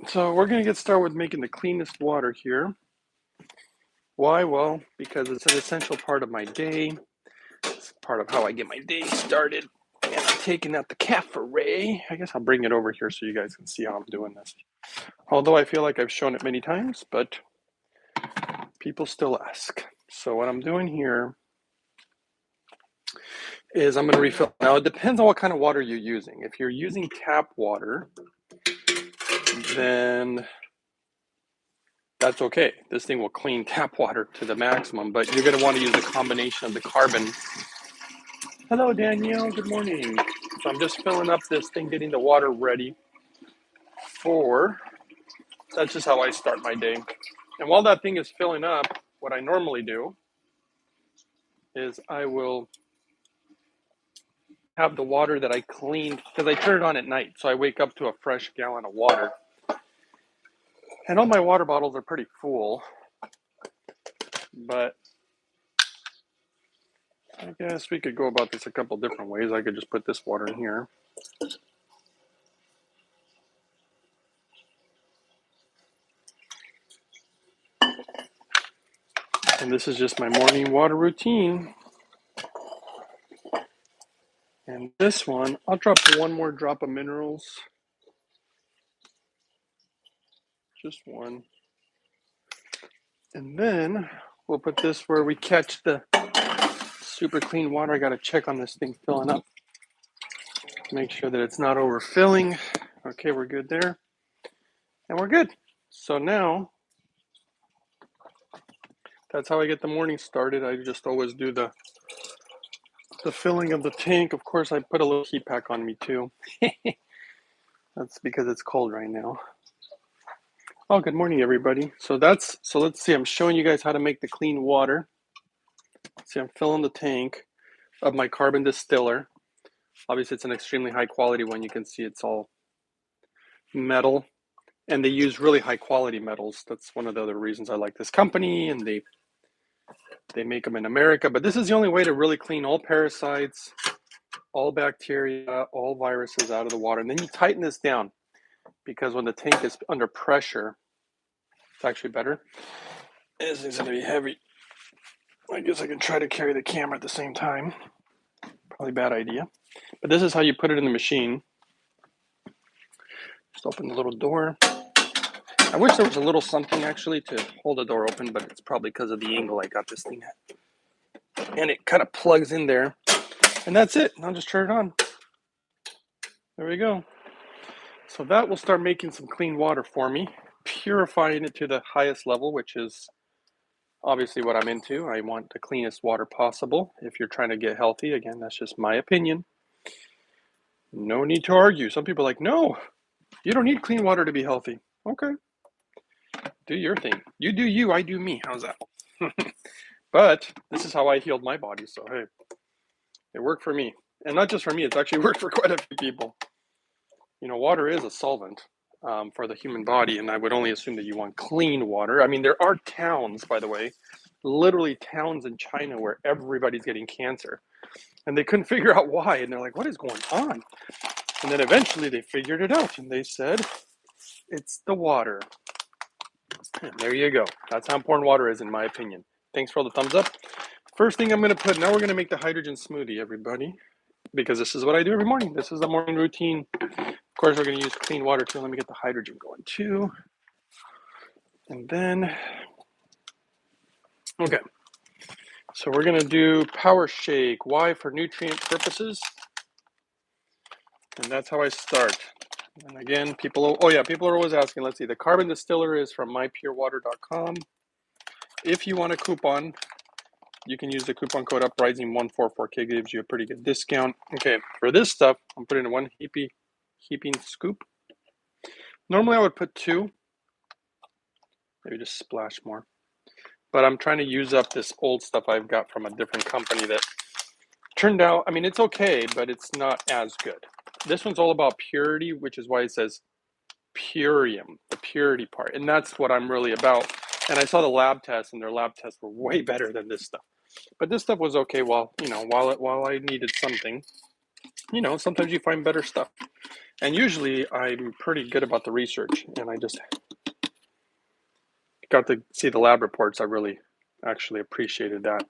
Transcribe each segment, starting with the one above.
So we're going to get started with making the cleanest water here. Why? Well, because it's an essential part of my day. It's part of how I get my day started. And I'm taking out the cafe. I guess I'll bring it over here so you guys can see how I'm doing this. Although I feel like I've shown it many times, but people still ask. So what I'm doing here is I'm going to refill. Now it depends on what kind of water you're using. If you're using tap water, then that's okay. This thing will clean tap water to the maximum, but you're going to want to use a combination of the carbon. Hello, Danielle. Good morning. So I'm just filling up this thing, getting the water ready for, that's just how I start my day. And while that thing is filling up, what I normally do is I will have the water that I cleaned, because I turn it on at night. So I wake up to a fresh gallon of water. And all my water bottles are pretty full, but I guess we could go about this a couple different ways. I could just put this water in here. And this is just my morning water routine. And this one, I'll drop one more drop of minerals. Just one. And then we'll put this where we catch the super clean water. I got to check on this thing filling up. Make sure that it's not overfilling. Okay, we're good there. And we're good. So now, that's how I get the morning started. I just always do the filling of the tank. Of course, I put a little heat pack on me too. That's because it's cold right now. Oh, good morning, everybody. So let's see. I'm showing you guys how to make the clean water. See, I'm filling the tank of my carbon distiller. Obviously, it's an extremely high quality one. You can see it's all metal, and they use really high quality metals. That's one of the other reasons I like this company, and they make them in America. But this is the only way to really clean all parasites, all bacteria, all viruses out of the water. And then you tighten this down, because when the tank is under pressure, it's actually better. This is going to be heavy. I guess I can try to carry the camera at the same time. Probably a bad idea. But this is how you put it in the machine. Just open the little door. I wish there was a little something actually to hold the door open, but it's probably because of the angle I got this thing at. And it kind of plugs in there. And that's it. I'll just turn it on. There we go. So that will start making some clean water for me, purifying it to the highest level, which is obviously what I'm into. I want the cleanest water possible. If you're trying to get healthy, again, that's just my opinion. No need to argue. Some people are like, no, you don't need clean water to be healthy. Okay. Do your thing. You do you, I do me. How's that? But this is how I healed my body. So, hey, it worked for me. And not just for me, it's actually worked for quite a few people. You know, water is a solvent for the human body, and I would only assume that you want clean water. I mean, there are towns, by the way, literally towns in China where everybody's getting cancer. And they couldn't figure out why. And they're like, what is going on? And then eventually they figured it out, and they said, it's the water. And there you go. That's how important water is, in my opinion. Thanks for all the thumbs up. First thing I'm going to put, now we're going to make the hydrogen smoothie, everybody, because this is what I do every morning. This is the morning routine. Of course, we're going to use clean water too. Let me get the hydrogen going too. And then, okay. So we're going to do power shake. Why? For nutrient purposes. And that's how I start. And again, people are always asking, let's see, the carbon distiller is from mypurewater.com. If you want a coupon, you can use the coupon code uprising144K. It gives you a pretty good discount. Okay, for this stuff, I'm putting in one heaping scoop. Normally I would put two, maybe just splash more. But I'm trying to use up this old stuff I've got from a different company that turned out, I mean, it's okay, but it's not as good. This one's all about purity, which is why it says purium, the purity part. And that's what I'm really about. And I saw the lab tests, and their lab tests were way better than this stuff. But this stuff was okay while I needed something. You know, sometimes you find better stuff. And usually I'm pretty good about the research, and I just got to see the lab reports. I really actually appreciated that.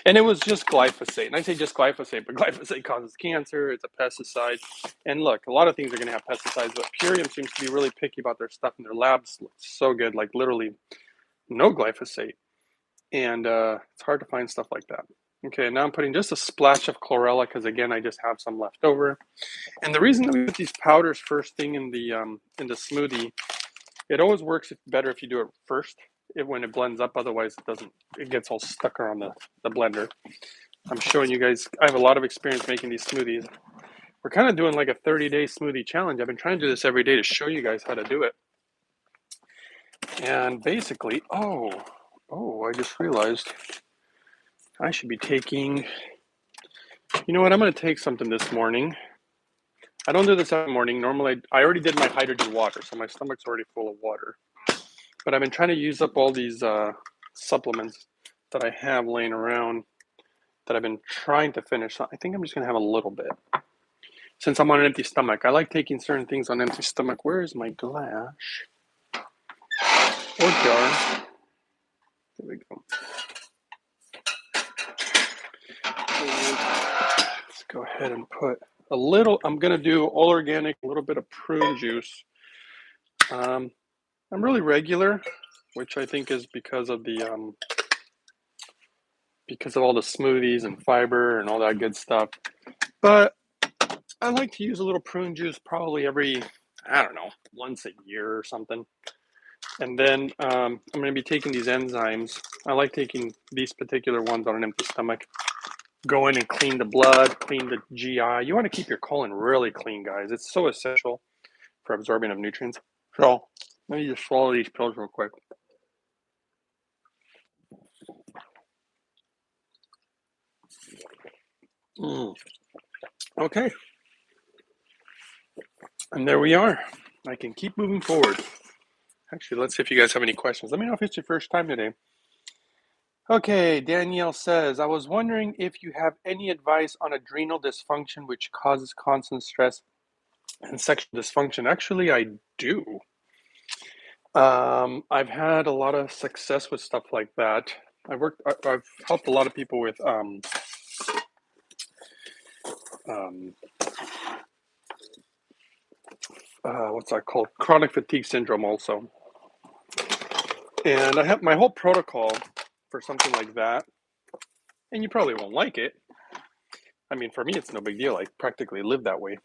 And it was just glyphosate. And I say just glyphosate, but glyphosate causes cancer. It's a pesticide. And look, a lot of things are going to have pesticides, but Purium seems to be really picky about their stuff, and their labs look so good, like literally no glyphosate. And it's hard to find stuff like that. Okay, now I'm putting just a splash of chlorella because, again, I just have some left over. And the reason that we put these powders first thing in the smoothie, it always works better if you do it first when it blends up. Otherwise, it doesn't. It gets all stuck around the blender. I'm showing you guys. I have a lot of experience making these smoothies. We're kind of doing like a 30-day smoothie challenge. I've been trying to do this every day to show you guys how to do it. And basically, I just realized I should be taking. You know what? I'm going to take something this morning. I don't do this every morning. Normally, I already did my hydrogen water, so my stomach's already full of water. But I've been trying to use up all these supplements that I have laying around that I've been trying to finish. So I think I'm just going to have a little bit. Since I'm on an empty stomach, I like taking certain things on an empty stomach. Where is my glass? Or jar? There we go. Let's go ahead and put a little. I'm going to do all organic, a little bit of prune juice. I'm really regular, which I think is because of the because of all the smoothies and fiber and all that good stuff. But I like to use a little prune juice probably every, I don't know, once a year or something. And then I'm going to be taking these enzymes. I like taking these particular ones on an empty stomach. Go in and clean the blood, clean the GI. You want to keep your colon really clean, guys. It's so essential for absorbing of nutrients. So let me just swallow these pills real quick. Okay. And there we are. I can keep moving forward. Actually, let's see if you guys have any questions. Let me know if it's your first time today. Okay, Danielle says, I was wondering if you have any advice on adrenal dysfunction, which causes constant stress and sexual dysfunction. Actually, I do. I've had a lot of success with stuff like that. I've helped a lot of people with what's that called? Chronic fatigue syndrome also. And I have my whole protocol for something like that. And you probably won't like it. I mean, for me, it's no big deal. I practically live that way.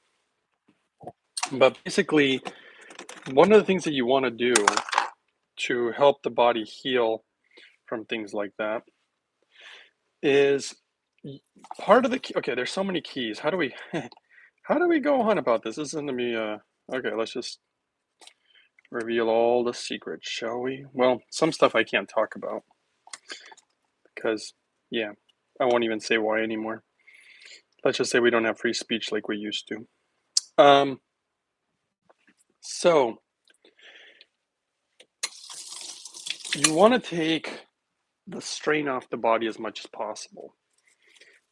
But basically, one of the things that you want to do to help the body heal from things like that is part of the key. Okay, there's so many keys. How do we go on about this? This is gonna be okay, let's just reveal all the secrets, shall we? Well, some stuff I can't talk about because yeah, I won't even say why anymore. Let's just say we don't have free speech like we used to. So you want to take the strain off the body as much as possible,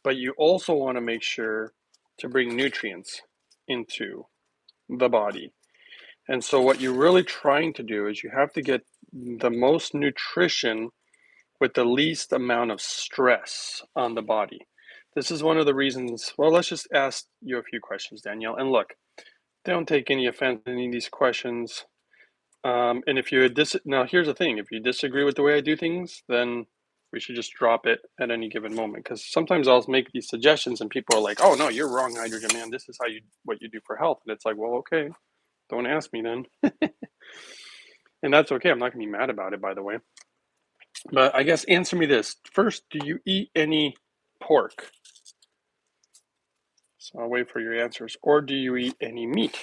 but you also want to make sure to bring nutrients into the body. And so what you're really trying to do is you have to get the most nutrition with the least amount of stress on the body. This is one of the reasons. Well, let's just ask you a few questions, Danielle. And look, don't take any offense in any of these questions. And if you now, here's the thing: if you disagree with the way I do things, then we should just drop it at any given moment. Because sometimes I'll make these suggestions, and people are like, "Oh no, you're wrong, Hydrogen Man. This is what you do for health." And it's like, well, okay, don't ask me then. And that's okay. I'm not gonna be mad about it, by the way. But I guess answer me this first: do you eat any pork? So I'll wait for your answers. Or do you eat any meat?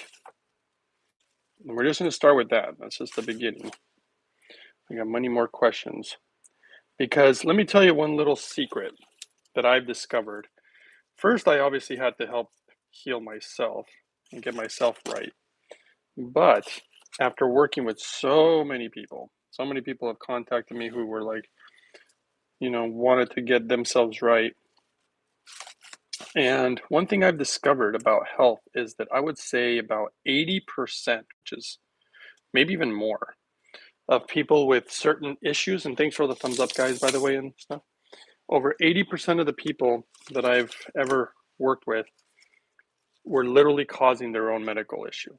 And we're just going to start with that. That's just the beginning. I got many more questions. Because let me tell you one little secret that I've discovered. First, I obviously had to help heal myself and get myself right. But after working with so many people have contacted me who were like, wanted to get themselves right. And one thing I've discovered about health is that I would say about 80%, which is maybe even more, of people with certain issues, and thanks for all the thumbs up, guys, by the way, and stuff. Over 80% of the people that I've ever worked with were literally causing their own medical issue.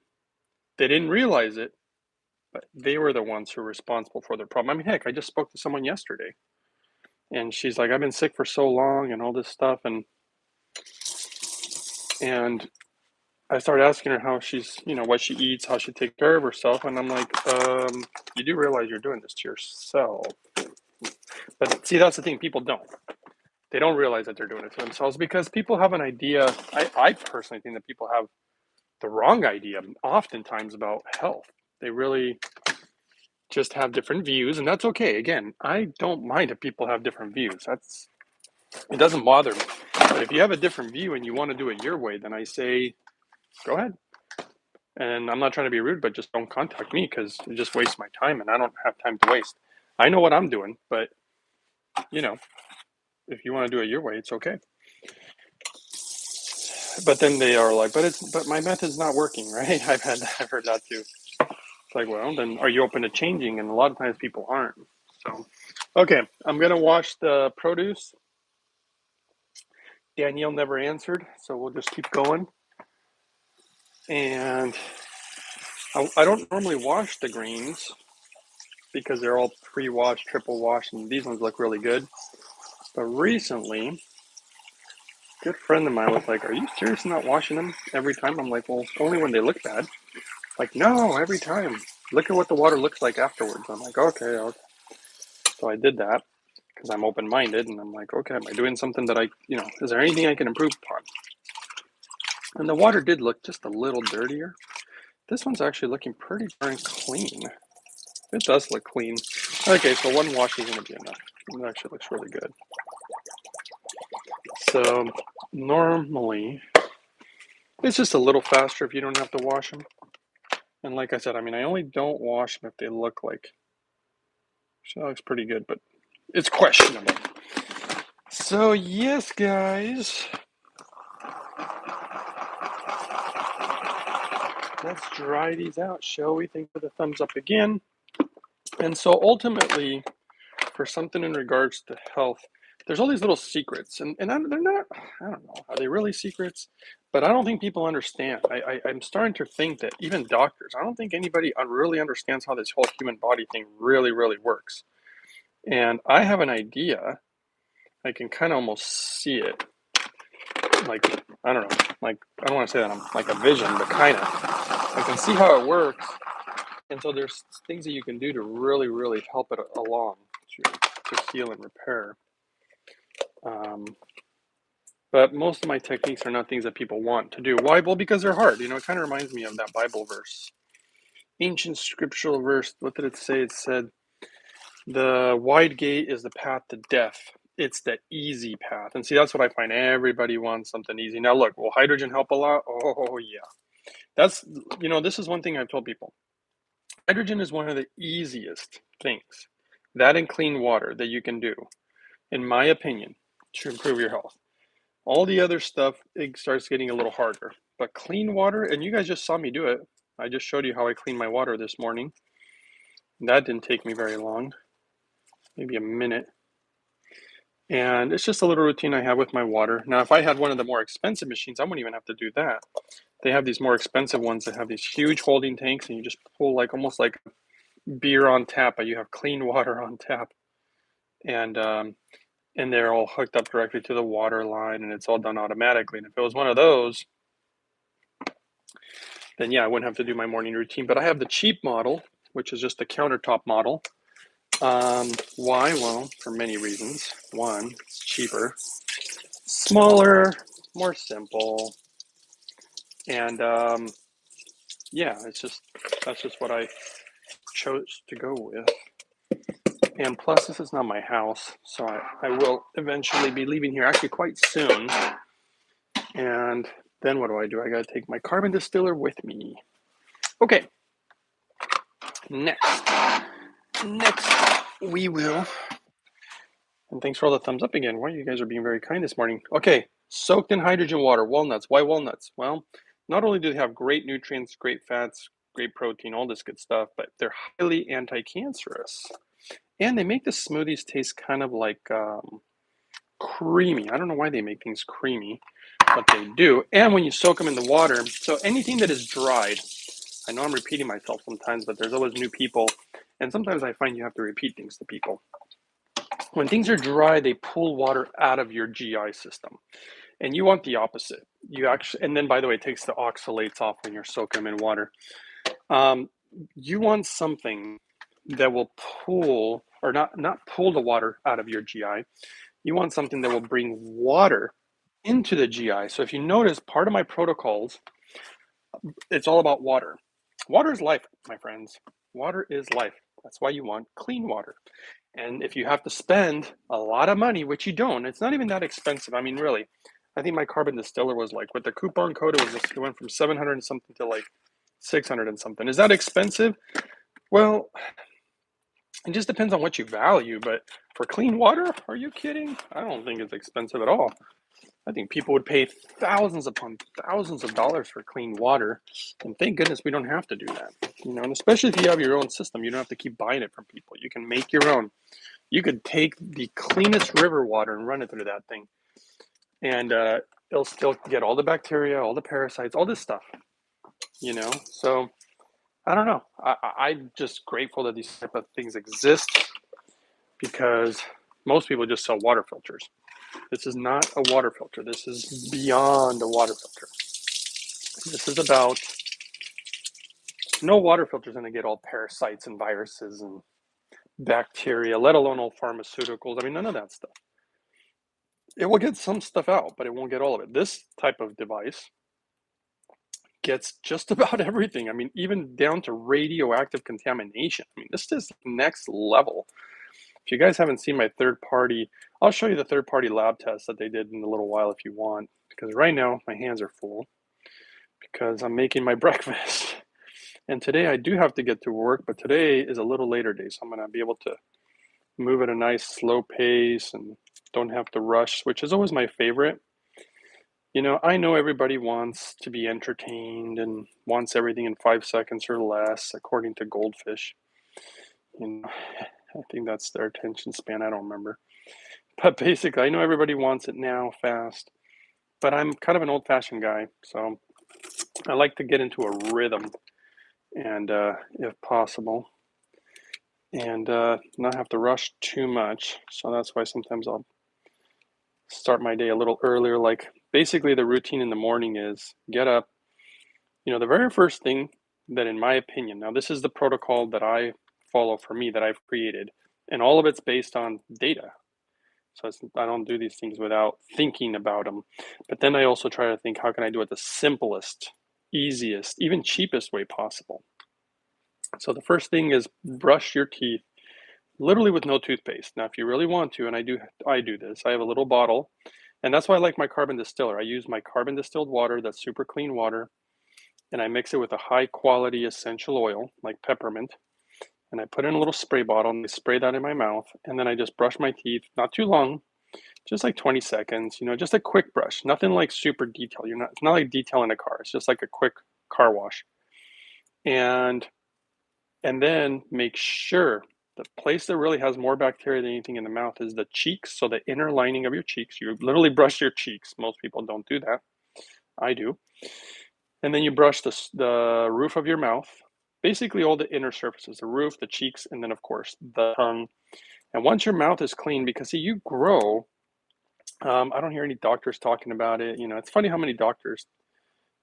They didn't realize it, but they were the ones who were responsible for their problem. I mean, heck, I just spoke to someone yesterday, and she's like, I've been sick for so long and all this stuff, and I started asking her how she's, what she eats, how she takes care of herself, and I'm like, you do realize you're doing this to yourself. But see, that's the thing, people don't. They don't realize that they're doing it to themselves because people have an idea. I personally think that people have the wrong idea oftentimes about health. They really just have different views, and that's okay. Again, I don't mind if people have different views. It doesn't bother me. But if you have a different view and you want to do it your way, then I say, go ahead. And I'm not trying to be rude, but just don't contact me because it just wastes my time, and I don't have time to waste. I know what I'm doing, but if you want to do it your way, it's okay. But then they are like, but my method's not working, right? I've heard that too. It's like, well, then are you open to changing? And a lot of times people aren't. So, okay, I'm gonna wash the produce. Danielle never answered, so we'll just keep going. And I don't normally wash the greens because they're all pre-washed, triple washed, and these ones look really good. But recently, a good friend of mine was like, "Are you serious not washing them every time?" I'm like, "Well, only when they look bad." Like, no, every time. Look at what the water looks like afterwards. I'm like, okay. So I did that because I'm open-minded, and I'm like, okay, am I doing something that is there anything I can improve upon? And the water did look just a little dirtier. This one's actually looking pretty darn clean. It does look clean. Okay, so one wash is going to be enough. It actually looks really good. So normally, it's just a little faster if you don't have to wash them. And like I said, I only don't wash them if they look like, so that looks pretty good, but it's questionable. So yes, guys, let's dry these out, shall we? Thank you for the thumbs up again. And so ultimately, for something in regards to health, there's all these little secrets, and they're not, I don't know, are they really secrets? But I don't think people understand. I'm starting to think that even doctors, I don't think anybody really understands how this whole human body thing really, really works. And I have an idea. I can kind of almost see it. Like, I don't know, like, I don't want to say that I'm like a vision, but kind of. I can see how it works. And so there's things that you can do to really, really help it along to heal and repair. But most of my techniques are not things that people want to do. Why? Well, because they're hard. It kind of reminds me of that Bible verse. Ancient scriptural verse. What did it say? It said, the wide gate is the path to death. It's the easy path. And see, that's what I find. Everybody wants something easy. Now, look, will hydrogen help a lot? Oh, yeah. That's, this is one thing I've told people. Hydrogen is one of the easiest things, that and clean water, that you can do, in my opinion, to improve your health. All the other stuff, it starts getting a little harder. But clean water, and you guys just saw me do it. I just showed you how I cleaned my water this morning. That didn't take me very long, maybe a minute. And it's just a little routine I have with my water. Now, if I had one of the more expensive machines, I wouldn't even have to do that. They have these more expensive ones that have these huge holding tanks, and you just pull almost like beer on tap, but you have clean water on tap. And they're all hooked up directly to the water line, and it's all done automatically. And if it was one of those, then yeah, I wouldn't have to do my morning routine. But I have the cheap model, which is just the countertop model. Why? Well, for many reasons. One, it's cheaper, smaller, more simple, and yeah, that's just what I chose to go with. And plus, this is not my house, so I will eventually be leaving here, actually quite soon. And then what do? I gotta take my carbon distiller with me. Okay, next we will, and thanks for all the thumbs up again. Wow, you guys are being very kind this morning. Okay, soaked in hydrogen water, walnuts. Why walnuts? Well, not only do they have great nutrients, great fats, great protein, all this good stuff, but they're highly anti-cancerous. And they make the smoothies taste kind of like creamy. I don't know why they make things creamy, but they do. And when you soak them in the water, so anything that is dried, I know I'm repeating myself sometimes, but there's always new people. And sometimes I find you have to repeat things to people. When things are dry, they pull water out of your GI system. And you want the opposite. You actually, and then by the way, it takes the oxalates off when you're soaking them in water. Um, you want something that will pull, or not pull the water out of your GI. You want something that will bring water into the GI. So if you notice, part of my protocols, it's all about water. Water is life, my friends. Water is life. That's why you want clean water. And if you have to spend a lot of money, which you don't, it's not even that expensive. I mean, really, I think my carbon distiller was like, with the coupon code, it went from 700 and something to like 600 and something. Is that expensive? Well, it just depends on what you value. But for clean water, are you kidding? I don't think it's expensive at all. I think people would pay thousands upon thousands of dollars for clean water. And thank goodness we don't have to do that. And especially if you have your own system, you don't have to keep buying it from people. You can make your own. You could take the cleanest river water and run it through that thing. And it'll still get all the bacteria, all the parasites, all this stuff, So I don't know. I'm just grateful that these type of things exist because most people just sell water filters. This is not a water filter. This is beyond a water filter. This is about no water filter is going to get all parasites and viruses and bacteria, let alone all pharmaceuticals. I mean, none of that stuff. It will get some stuff out, but it won't get all of it. This type of device gets just about everything. I mean, even down to radioactive contamination. I mean, this is next level. If you guys haven't seen my third party, I'll show you the third party lab test that they did in a little while if you want, because right now my hands are full because I'm making my breakfast. And today I do have to get to work, but today is a little later day, so I'm going to be able to move at a nice slow pace and don't have to rush, which is always my favorite. I know everybody wants to be entertained and wants everything in 5 seconds or less, according to Goldfish. I think that's their attention span. I don't remember. But basically, I know everybody wants it now, fast. But I'm kind of an old-fashioned guy, so I like to get into a rhythm, and if possible, and not have to rush too much. So that's why sometimes I'll start my day a little earlier. Like basically the routine in the morning is get up. The very first thing that, in my opinion, now this is the protocol that I follow for me that I've created, and all of it's based on data. So I don't do these things without thinking about them. But then I also try to think, how can I do it the simplest, easiest, even cheapest way possible? So the first thing is brush your teeth, literally with no toothpaste. Now, if you really want to, and I do this, I have a little bottle, and that's why I like my carbon distiller. I use my carbon distilled water, that's super clean water, and I mix it with a high quality essential oil, like peppermint, and I put it in a little spray bottle, and I spray that in my mouth, and then I just brush my teeth, not too long, just like 20 seconds, just a quick brush, nothing like super detailed. It's not like detail in a car. It's just like a quick car wash. And then make sure the place that really has more bacteria than anything in the mouth is the cheeks. So the inner lining of your cheeks, you literally brush your cheeks. Most people don't do that. I do. And then you brush the roof of your mouth, basically all the inner surfaces, the roof, the cheeks, and then of course the tongue. And once your mouth is clean, because see, you grow, I don't hear any doctors talking about it. It's funny how many doctors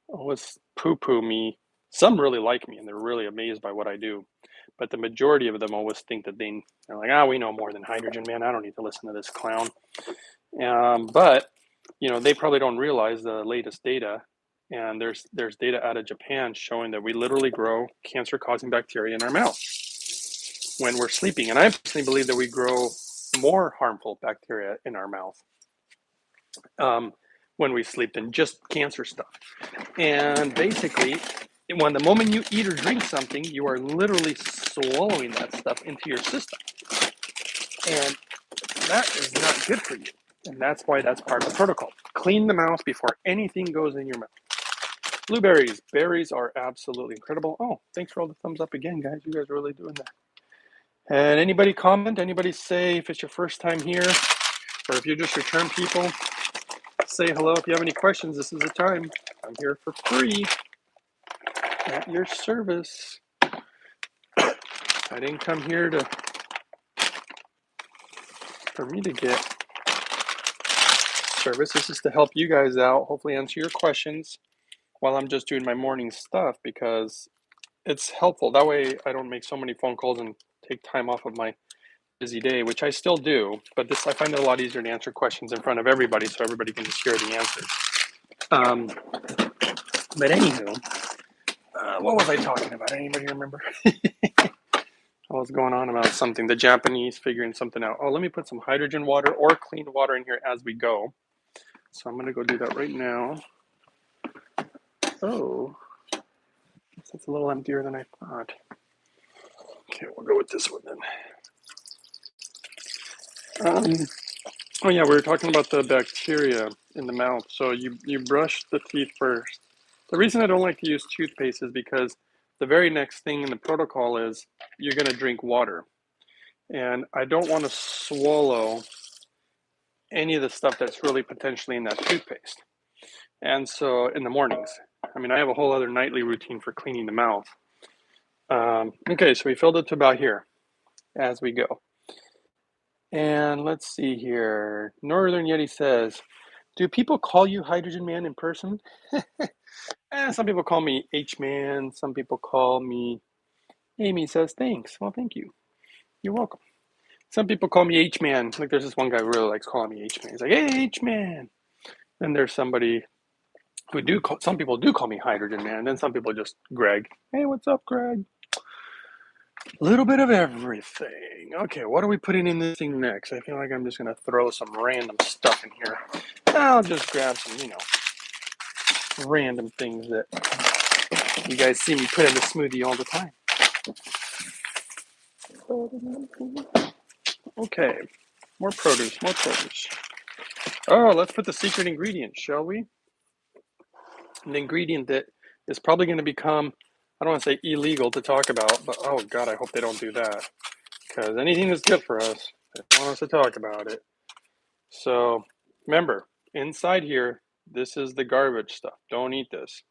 always poo-poo me. Some really like me and they're really amazed by what I do. But the majority of them always think that they're like, we know more than hydrogen, man. I don't need to listen to this clown. But they probably don't realize the latest data. And there's data out of Japan showing that we literally grow cancer-causing bacteria in our mouth when we're sleeping. And I personally believe that we grow more harmful bacteria in our mouth when we sleep than just cancer stuff. And basically, when the moment you eat or drink something, you are literally swallowing that stuff into your system. And that is not good for you. And that's why that's part of the protocol. Clean the mouth before anything goes in your mouth. Blueberries. Berries are absolutely incredible. Oh, thanks for all the thumbs up again, guys. You guys are really doing that. And anybody comment? Anybody say if it's your first time here, or if you're just return people, say hello. If you have any questions, this is the time. I'm here for free at your service. I didn't come here for me to get service. This is to help you guys out, hopefully answer your questions while I'm just doing my morning stuff, because it's helpful. That way I don't make so many phone calls and take time off of my busy day, which I still do, but this, I find it a lot easier to answer questions in front of everybody so everybody can just hear the answers. But anywho, what was I talking about? Anybody remember? I was going on about something, the Japanese figuring something out. Oh, let me put some hydrogen water or clean water in here as we go. So I'm gonna go do that right now. Oh, it's a little emptier than I thought. Okay, we'll go with this one then. Oh yeah, we were talking about the bacteria in the mouth. So you brush the teeth first. The reason I don't like to use toothpaste is because the very next thing in the protocol is you're going to drink water. And I don't want to swallow any of the stuff that's really potentially in that toothpaste. And so in the mornings, I mean, I have a whole other nightly routine for cleaning the mouth. Okay, so we filled it to about here as we go. And let's see here. Northern Yeti says, do people call you Hydrogen Man in person? Some people call me H-Man. Some people call me, Amy says, thanks. Well, thank you. You're welcome. Some people call me H-Man. Like there's this one guy who really likes calling me H-Man. He's like, hey, H-Man. Then there's somebody who some people do call me Hydrogen Man. Then some people just Greg. Hey, what's up, Greg? A little bit of everything. Okay, what are we putting in this thing next? I feel like I'm just going to throw some random stuff in here. I'll just grab some, random things that you guys see me put in the smoothie all the time. Okay, more produce, more produce. Oh, let's put the secret ingredient, shall we? An ingredient that is probably going to become, I don't want to say illegal to talk about, but oh God, I hope they don't do that. Because anything that's good for us, they want us to talk about it. So remember, inside here, this is the garbage stuff. Don't eat this.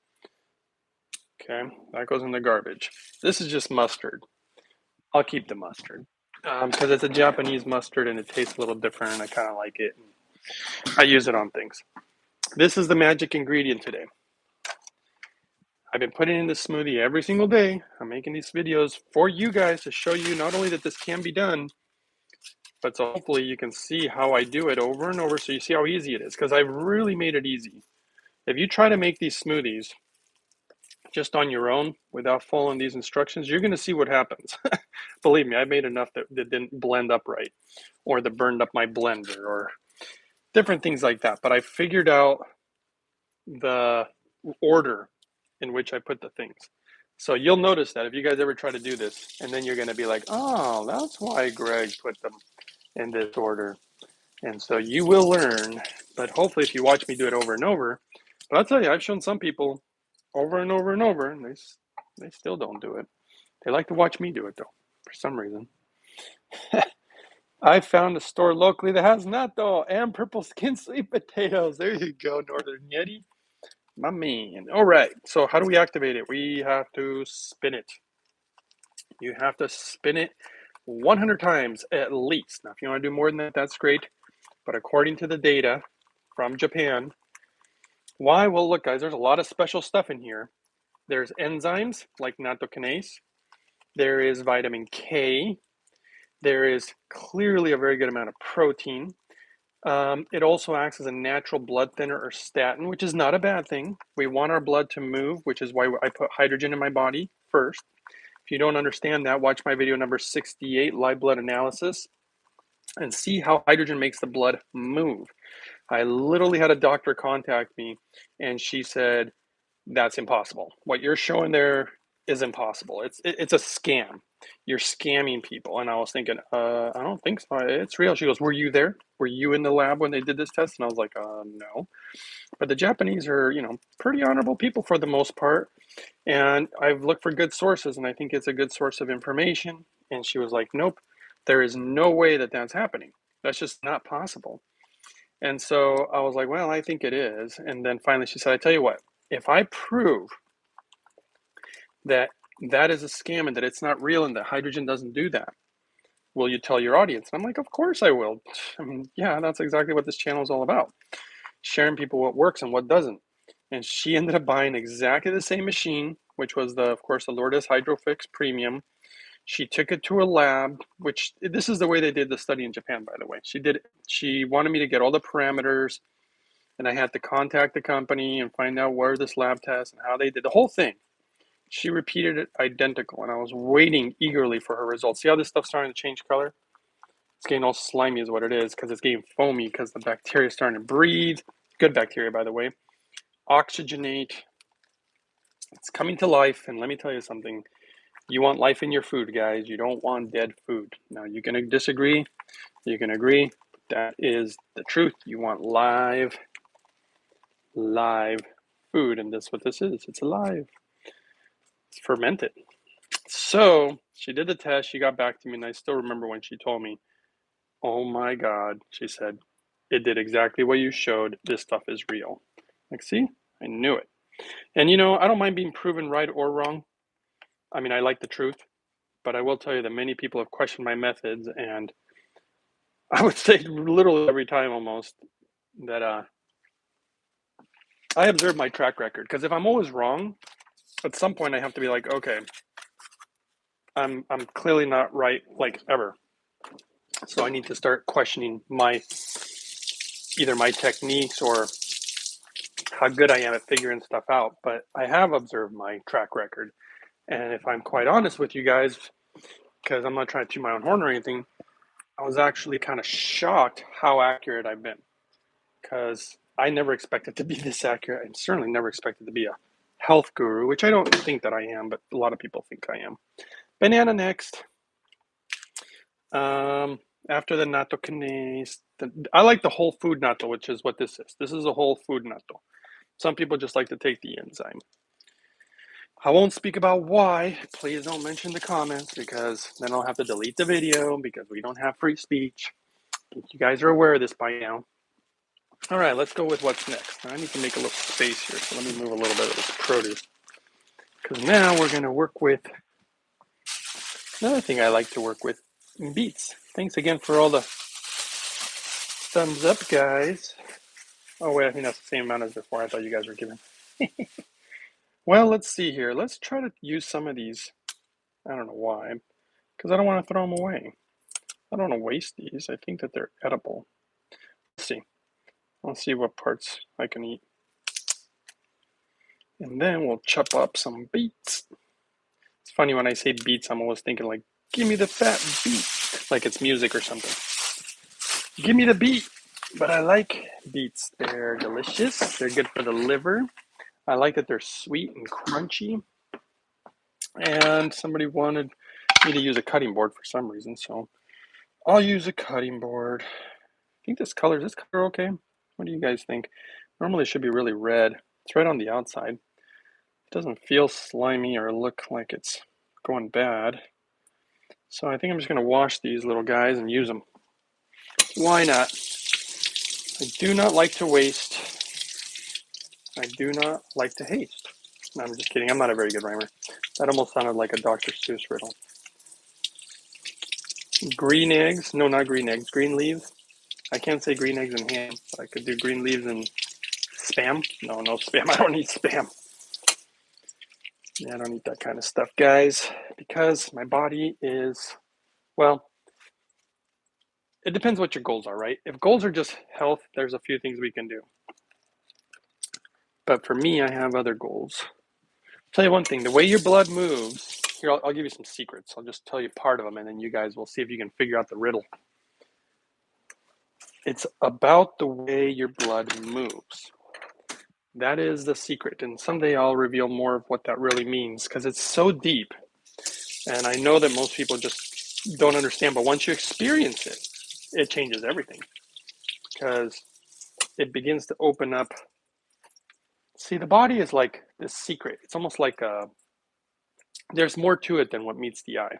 Okay, that goes in the garbage. This is just mustard. I'll keep the mustard because it's a Japanese mustard and it tastes a little different and I kind of like it. I use it on things. This is the magic ingredient today. I've been putting in this smoothie every single day. I'm making these videos for you guys to show you not only that this can be done, but so hopefully you can see how I do it over and over so you see how easy it is, because I've really made it easy. If you try to make these smoothies just on your own without following these instructions, you're going to see what happens. Believe me, I made enough that didn't blend up right, or that burned up my blender, or different things like that. But I figured out the order in which I put the things. So you'll notice that if you guys ever try to do this, and then you're going to be like, oh, that's why Greg put them in this order. And so you will learn, but hopefully if you watch me do it over and over, but I'll tell you, I've shown some people over and over and over, and they still don't do it. They like to watch me do it though, for some reason. I found a store locally that has natto and purple skin sweet potatoes. There you go, Northern Yeti. My man. All right, so how do we activate it? We have to spin it. You have to spin it 100 times at least. Now, if you want to do more than that, that's great. But according to the data from Japan, why? Well, look, guys, there's a lot of special stuff in here. There's enzymes like nattokinase. There is vitamin K. There is clearly a very good amount of protein. It also acts as a natural blood thinner or statin, which is not a bad thing. We want our blood to move, which is why I put hydrogen in my body first. If you don't understand that, watch my video number 68, live blood analysis, and see how hydrogen makes the blood move. I literally had a doctor contact me, and she said, that's impossible. What you're showing there is impossible. It's a scam. you're scamming people. And I was thinking, I don't think so. It's real. She goes, were you there? Were you in the lab when they did this test? And I was like, no. But the Japanese are, pretty honorable people for the most part. And I've looked for good sources, and I think it's a good source of information. And she was like, nope, there is no way that that's happening. That's just not possible. And so I was like, well, I think it is. And then finally she said, I tell you what, if I prove that that is a scam and that it's not real and that hydrogen doesn't do that, will you tell your audience? And I'm like, of course I will. I mean, yeah, that's exactly what this channel is all about. Sharing people what works and what doesn't. And she ended up buying exactly the same machine, which was of course, the Lourdes Hydrofix Premium. She took it to a lab, which this is the way they did the study in Japan, by the way. She wanted me to get all the parameters, and I had to contact the company and find out where this lab test and how they did the whole thing. She repeated it identical, and I was waiting eagerly for her results. See how this stuff's starting to change color? It's getting all slimy is what it is, because it's getting foamy because the bacteria is starting to breathe. Good bacteria, by the way. Oxygenate. It's coming to life, and let me tell you something. You want life in your food, guys. You don't want dead food. Now, you can disagree. You can agree. That is the truth. You want live food, and that's what this is. It's alive. It's fermented. So she did the test. She got back to me, and I still remember when she told me, oh my God, she said, it did exactly what you showed. This stuff is real. Like, see, I knew it. And I don't mind being proven right or wrong. I mean, I like the truth, but I will tell you that many people have questioned my methods, and I would say literally every time almost that I observe my track record, because if I'm always wrong, at some point I have to be like, okay, I'm clearly not right, like, ever. So I need to start questioning either my techniques or how good I am at figuring stuff out. But I have observed my track record, and if I'm quite honest with you guys, because I'm not trying to toot my own horn or anything, I was actually kind of shocked how accurate I've been, because I never expected to be this accurate, and certainly never expected to be a health guru, which I don't think that I am, but a lot of people think I am. Banana next. After the natto kinase, I like the whole food natto, which is what this is. This is a whole food natto. Some people just like to take the enzyme. I won't speak about why. Please don't mention the comments, because then I'll have to delete the video, because we don't have free speech. You guys are aware of this by now. All right, let's go with what's next. I need to make a little space here, so let me move a little bit of this produce. Because now we're going to work with another thing I like to work with, beets. Thanks again for all the thumbs up, guys. Oh, wait, I think that's the same amount as before. I thought you guys were giving. Well, let's see here. Let's try to use some of these. I don't know why, because I don't want to throw them away. I don't want to waste these. I think that they're edible. Let's see. Let's see what parts I can eat. And then we'll chop up some beets. It's funny when I say beets, I'm always thinking like, give me the fat beet, like it's music or something. Give me the beet. But I like beets. They're delicious. They're good for the liver. I like that they're sweet and crunchy. And somebody wanted me to use a cutting board for some reason, so I'll use a cutting board. I think is this color okay? What do you guys think? Normally it should be really red. It's red on the outside. It doesn't feel slimy or look like it's going bad. So I think I'm just going to wash these little guys and use them. Why not? I do not like to waste. I do not like to haste. No, I'm just kidding. I'm not a very good rhymer. That almost sounded like a Dr. Seuss riddle. Green eggs. No, not green eggs. Green leaves. I can't say green eggs and ham, but I could do green leaves and spam. No spam. I don't eat spam. Yeah, I don't eat that kind of stuff, guys, because my body is, well, it depends what your goals are, right? If goals are just health, there's a few things we can do. But for me, I have other goals. I'll tell you one thing, the way your blood moves, here, I'll give you some secrets. I'll just tell you part of them, and then you guys will see if you can figure out the riddle. It's about the way your blood moves. That is the secret, and someday I'll reveal more of what that really means, because it's so deep And I know that most people just don't understand, but once you experience it, it changes everything because it begins to open up. See, the body is like this secret. It's almost like there's more to it than what meets the eye.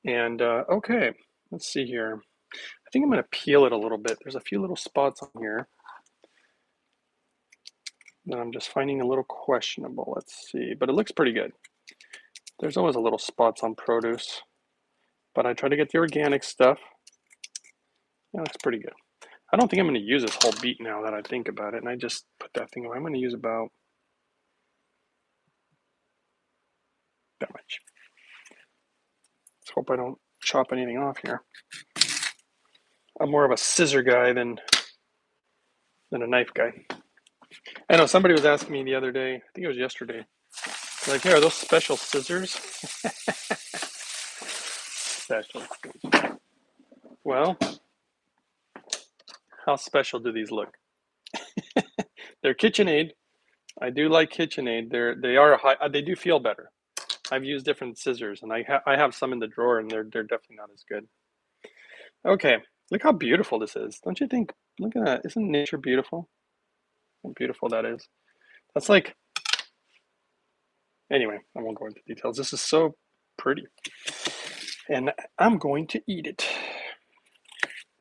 And okay, let's see here. I think I'm going to peel it a little bit. There's a few little spots on here that I'm just finding a little questionable. Let's see, but it looks pretty good. There's always a little spots on produce, but I try to get the organic stuff. Yeah, that's pretty good. I don't think I'm going to use this whole beet now that I think about it, and I just put that thing away. I'm going to use about that much. Let's hope I don't chop anything off here. I'm more of a scissor guy than a knife guy. I know somebody was asking me the other day, I think it was yesterday, like, hey, are those special scissors? Special scissors. Well, how special do these look? They're KitchenAid. I do like KitchenAid. They do feel better. I've used different scissors, and I have some in the drawer, and they're definitely not as good. Okay, look how beautiful this is. Don't you think? Look at that. Isn't nature beautiful? How beautiful that is. That's like, anyway, I won't go into details. This is so pretty. And I'm going to eat it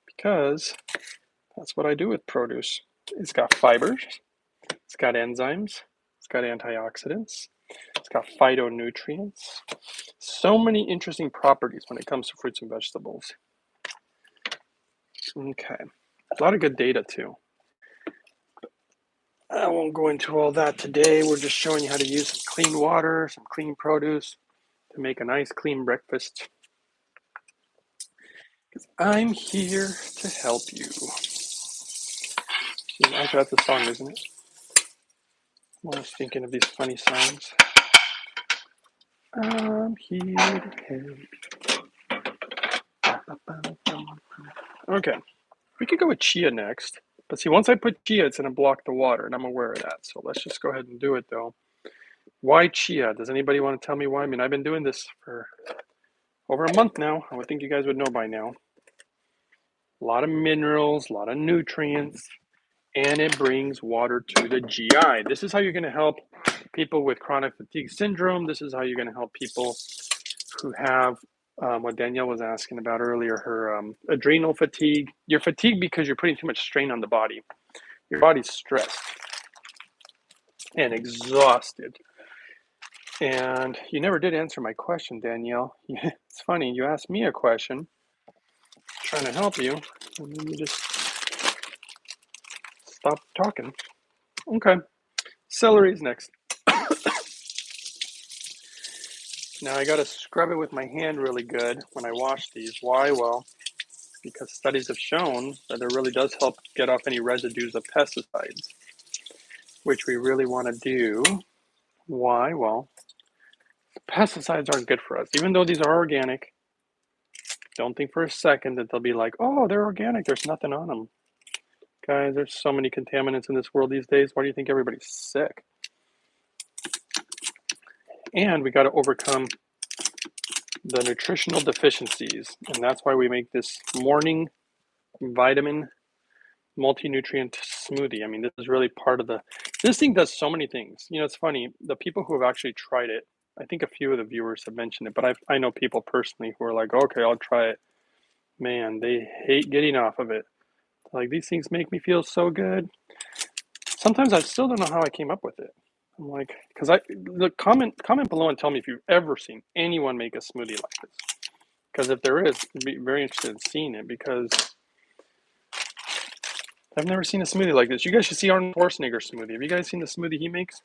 because that's what I do with produce. It's got fibers, it's got enzymes, it's got antioxidants, it's got phytonutrients. So many interesting properties when it comes to fruits and vegetables. Okay, a lot of good data too. I won't go into all that today. We're just showing you how to use some clean water, some clean produce to make a nice clean breakfast. I'm here to help you. Actually, that's a song, isn't it? I was thinking of these funny songs. I'm here to help. Okay, we could go with chia next. But see, once I put chia, it's going to block the water, and I'm aware of that. So let's just go ahead and do it, though. Why chia? Does anybody want to tell me why? I mean, I've been doing this for over a month now. I would think you guys would know by now. A lot of minerals, a lot of nutrients, and it brings water to the GI. This is how you're going to help people with chronic fatigue syndrome. This is how you're going to help people who have what Danielle was asking about earlier, her adrenal fatigue. You're fatigued because you're putting too much strain on the body. Your body's stressed and exhausted. And you never did answer my question, Danielle. It's funny, you asked me a question, trying to help you, and then you just stop talking. Okay, celery's next. Now I gotta scrub it with my hand really good when I wash these. Why? Well, because studies have shown that it really does help get off any residues of pesticides, which we really want to do. Why? Well, pesticides aren't good for us. Even though these are organic, don't think for a second that they'll be like, oh, they're organic, there's nothing on them. Guys, there's so many contaminants in this world these days. Why do you think everybody's sick? And we got to overcome the nutritional deficiencies. And that's why we make this morning vitamin multi-nutrient smoothie. I mean, this is really part of this thing does so many things. You know, it's funny, the people who have actually tried it, I think a few of the viewers have mentioned it, but I know people personally who are like, okay, I'll try it. Man, they hate getting off of it. Like, these things make me feel so good. Sometimes I still don't know how I came up with it. I'm like, because comment below and tell me if you've ever seen anyone make a smoothie like this. Because if there is, I'd be very interested in seeing it, because I've never seen a smoothie like this. You guys should see Arnold Schwarzenegger's smoothie. Have you guys seen the smoothie he makes?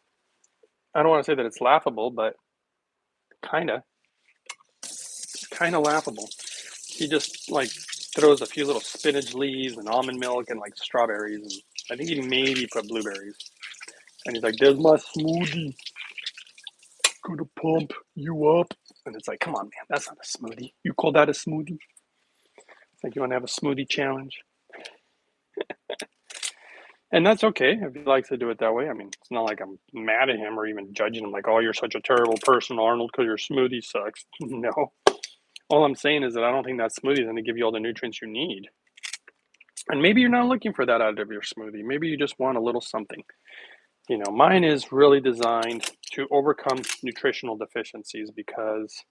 I don't want to say that it's laughable, but kind of laughable. He just like throws a few little spinach leaves and almond milk and like strawberries, and I think he maybe put blueberries. And he's like, "There's my smoothie. Gonna pump you up." And it's like, come on, man, that's not a smoothie. You call that a smoothie? It's like, you want to have a smoothie challenge? And that's okay if he likes to do it that way. I mean, it's not like I'm mad at him or even judging him like, oh, you're such a terrible person, Arnold, because your smoothie sucks. No. All I'm saying is that I don't think that smoothie is going to give you all the nutrients you need. And maybe you're not looking for that out of your smoothie. Maybe you just want a little something. Mine is really designed to overcome nutritional deficiencies because,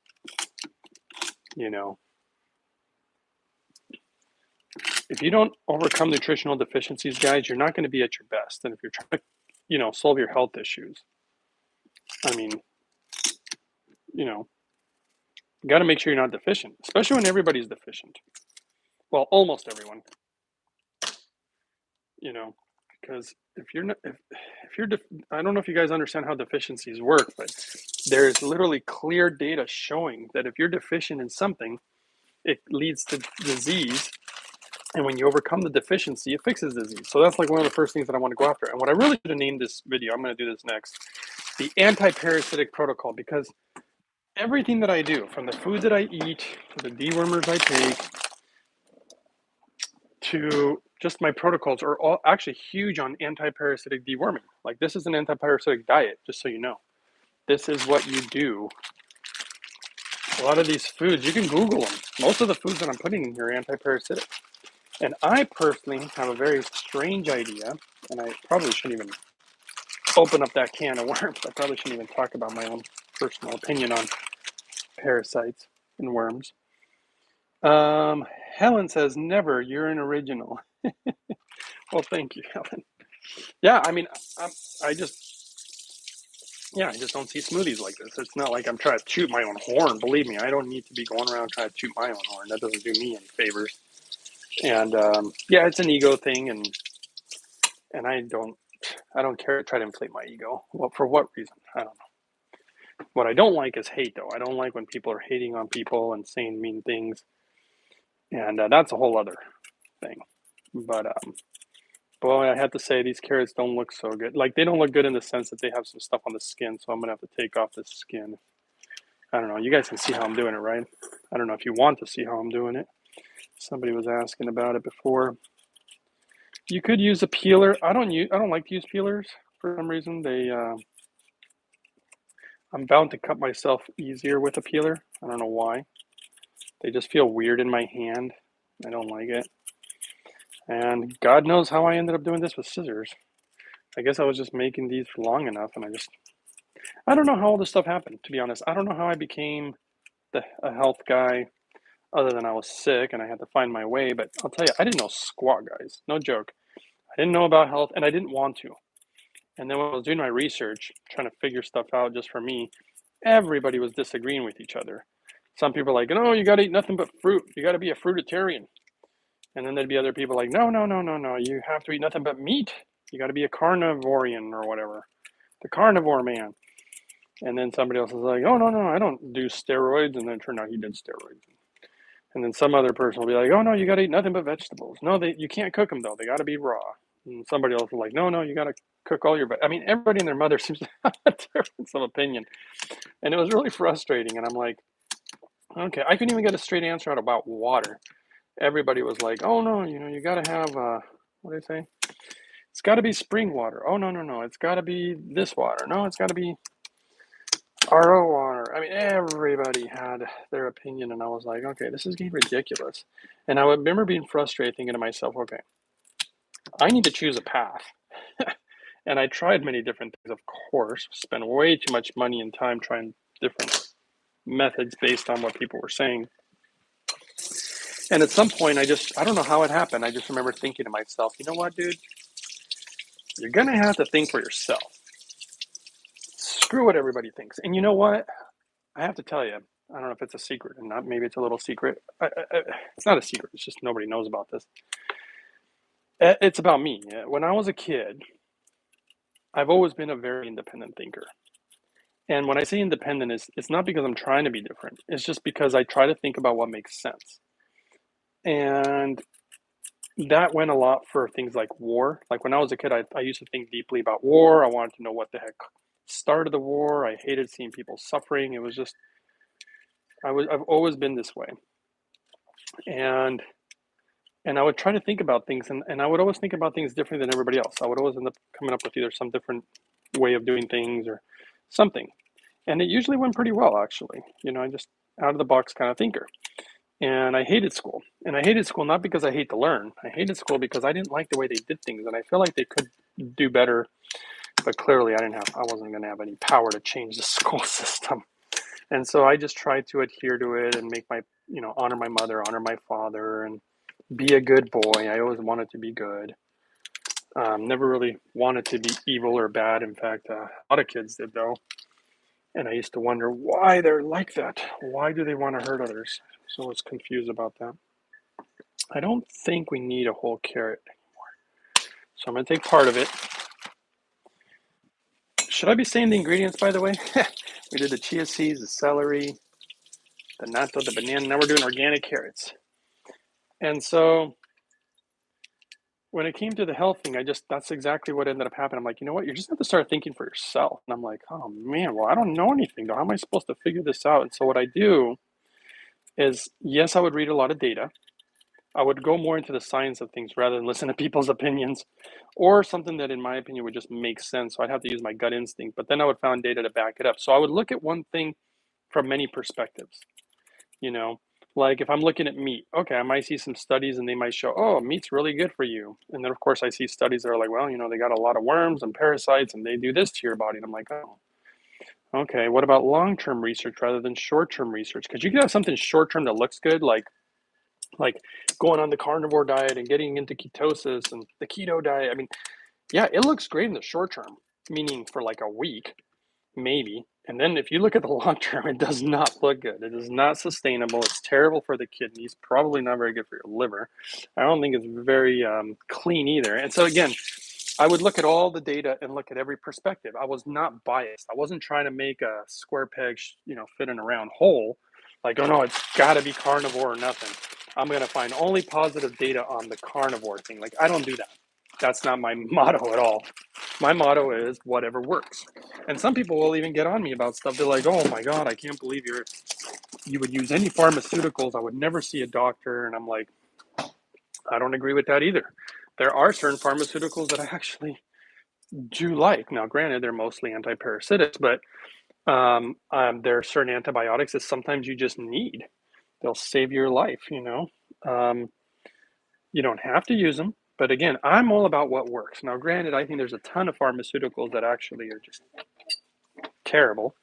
if you don't overcome nutritional deficiencies, guys, you're not going to be at your best. And if you're trying to, solve your health issues, I mean, you got to make sure you're not deficient, especially when everybody's deficient. Well, almost everyone, because if you're not, if you're, I don't know if you guys understand how deficiencies work, but there's literally clear data showing that if you're deficient in something, it leads to disease. And when you overcome the deficiency, it fixes disease. So that's like one of the first things that I want to go after. And what I really should have named this video, I'm going to do this next, the anti-parasitic protocol, because everything that I do, from the food that I eat, to the dewormers I take, to just my protocols, are all actually huge on anti-parasitic deworming. Like, this is an anti-parasitic diet, just so you know. This is what you do. A lot of these foods, you can Google them. Most of the foods that I'm putting in here are anti-parasitic. And I personally have a very strange idea, and I probably shouldn't even open up that can of worms. I probably shouldn't even talk about my own personal opinion on parasites and worms. Helen says, never, you're an original. Well, thank you, Helen. Yeah, I mean, I just don't see smoothies like this. It's not like I'm trying to toot my own horn. Believe me, I don't need to be going around trying to toot my own horn. That doesn't do me any favors. And yeah, it's an ego thing, and I don't care to try to inflate my ego. Well, for what reason? I don't know. What I don't like is hate, though. I don't like when people are hating on people and saying mean things, and that's a whole other thing. But boy, I have to say, these carrots don't look so good. Like, they don't look good in the sense that they have some stuff on the skin, so I'm gonna have to take off this skin. I don't know. You guys can see how I'm doing it, right? I don't know if you want to see how I'm doing it. Somebody was asking about it before. You could use a peeler. I don't like to use peelers for some reason. I'm bound to cut myself easier with a peeler. I don't know why. They just feel weird in my hand. I don't like it. And God knows how I ended up doing this with scissors. I guess I was just making these for long enough, and I don't know how all this stuff happened, to be honest. I don't know how I became a health guy, other than I was sick and I had to find my way. But I'll tell you, I didn't know squat, guys. No joke. I didn't know about health, and I didn't want to. And then when I was doing my research, trying to figure stuff out just for me, everybody was disagreeing with each other. Some people are like, no, you got to eat nothing but fruit. You got to be a fruitarian. And then there'd be other people like, no, no, no, no, no. You have to eat nothing but meat. You got to be a carnivorian or whatever. The carnivore man. And then somebody else is like, oh, no, no, I don't do steroids. And then it turned out he did steroids. And then some other person will be like, oh, no, you got to eat nothing but vegetables. No, you can't cook them, though. They got to be raw. And somebody else is like, no, no, you got to cook all your I mean, everybody and their mother seems to have a difference of opinion. And it was really frustrating. And I'm like, okay, I couldn't even get a straight answer out about water. Everybody was like, oh, no, you got to have, what do they say? It's got to be spring water. Oh, no, no, no. It's got to be this water. No, it's got to be RO water. I mean, everybody had their opinion, and I was like, okay, this is getting ridiculous. And I remember being frustrated, thinking to myself, okay, I need to choose a path. And I tried many different things, of course, spent way too much money and time trying different methods based on what people were saying. And at some point, I don't know how it happened. I just remember thinking to myself, you know what, dude? You're going to have to think for yourself. Screw what everybody thinks. And you know what? I have to tell you, I don't know if it's a secret or not. Maybe it's a little secret. It's not a secret. It's just nobody knows about this. It's about me. When I was a kid, I've always been a very independent thinker. And when I say independent, it's not because I'm trying to be different. It's just because I try to think about what makes sense. And that went a lot for things like war. Like when I was a kid, I used to think deeply about war. I wanted to know what the heck started the war. I hated seeing people suffering. It was just, I've always been this way. And And I would try to think about things, and I would always think about things differently than everybody else. I would always end up coming up with either some different way of doing things or something. And it usually went pretty well, actually. I just out of the box kind of thinker. And I hated school. And I hated school not because I hate to learn. I hated school because I didn't like the way they did things. And I feel like they could do better, but clearly I wasn't going to have any power to change the school system. And so I just tried to adhere to it and make honor my mother, honor my father, and be a good boy. I always wanted to be good. Never really wanted to be evil or bad. In fact, a lot of kids did, though. And I used to wonder why they're like that. Why do they want to hurt others? So I was confused about that. I don't think we need a whole carrot anymore. So I'm going to take part of it. Should I be saying the ingredients, by the way? We did the chia seeds, the celery, the natto, the banana. Now we're doing organic carrots. And so when it came to the health thing, that's exactly what ended up happening. I'm like, you know what? You just have to start thinking for yourself. And I'm like, oh man, well, I don't know anything though. How am I supposed to figure this out? And so what I do is, yes, I would read a lot of data. I would go more into the science of things rather than listen to people's opinions or something that, in my opinion, would just make sense. So I'd have to use my gut instinct, but then I would find data to back it up. So I would look at one thing from many perspectives, you know, like if I'm looking at meat, okay, I might see some studies and they might show, oh, meat's really good for you. And then, of course, I see studies that are like, well, they got a lot of worms and parasites and they do this to your body. And I'm like, oh, okay, what about long-term research rather than short-term research? Because you can have something short-term that looks good, like going on the carnivore diet and getting into ketosis and the keto diet. I mean, yeah, it looks great in the short term, meaning for like a week, maybe. And then if you look at the long term, it does not look good. It is not sustainable. It's terrible for the kidneys, probably not very good for your liver. I don't think it's very clean either. And so, again, I would look at all the data and look at every perspective. I was not biased. I wasn't trying to make a square peg, fit in a round hole. Like, oh no, it's got to be carnivore or nothing. I'm going to find only positive data on the carnivore thing. Like, I don't do that. That's not my motto at all. My motto is whatever works. And some people will even get on me about stuff. They're like, oh my God, I can't believe you would use any pharmaceuticals. I would never see a doctor. And I'm like, I don't agree with that either. There are certain pharmaceuticals that I actually do like. Now, granted, they're mostly anti-parasitics, but there are certain antibiotics that sometimes you just need. They'll save your life. You don't have to use them, but again, I'm all about what works. Now, granted, I think there's a ton of pharmaceuticals that actually are just terrible,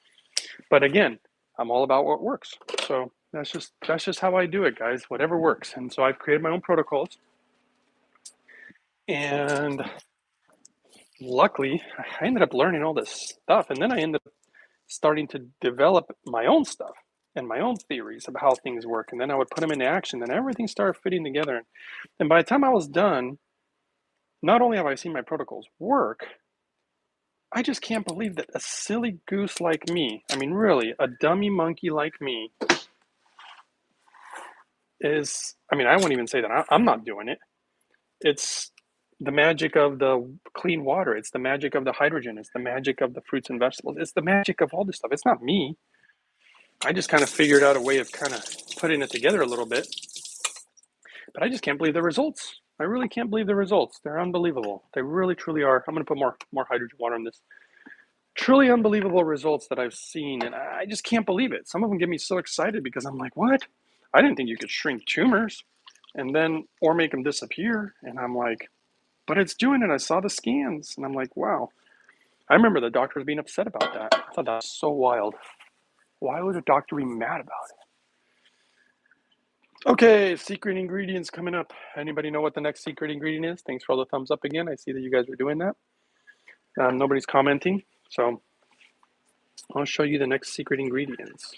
but again, I'm all about what works. So that's just how I do it, guys. Whatever works. And so I've created my own protocols, and luckily, I ended up learning all this stuff, and then I ended up starting to develop my own stuff and my own theories of how things work. And then I would put them into action, and everything started fitting together. And by the time I was done, not only have I seen my protocols work, I just can't believe that a silly goose like me, I mean, really, a dummy monkey like me, I won't even say that. I'm not doing it. It's the magic of the clean water. It's the magic of the hydrogen. It's the magic of the fruits and vegetables. It's the magic of all this stuff. It's not me. I just kind of figured out a way of kind of putting it together a little bit. But I just can't believe the results. I really can't believe the results. They're unbelievable. They really, truly are. I'm going to put more hydrogen water on this. Truly unbelievable results that I've seen, and I just can't believe it. Some of them get me so excited because I'm like, what? I didn't think you could shrink tumors or make them disappear. And I'm like, but it's doing it. I saw the scans, and I'm like, wow. I remember the doctors being upset about that. I thought that was so wild. Why would a doctor be mad about it? Okay, secret ingredients coming up. Anybody know what the next secret ingredient is? Thanks for all the thumbs up again. I see that you guys are doing that. Nobody's commenting, so I'll show you the next secret ingredients.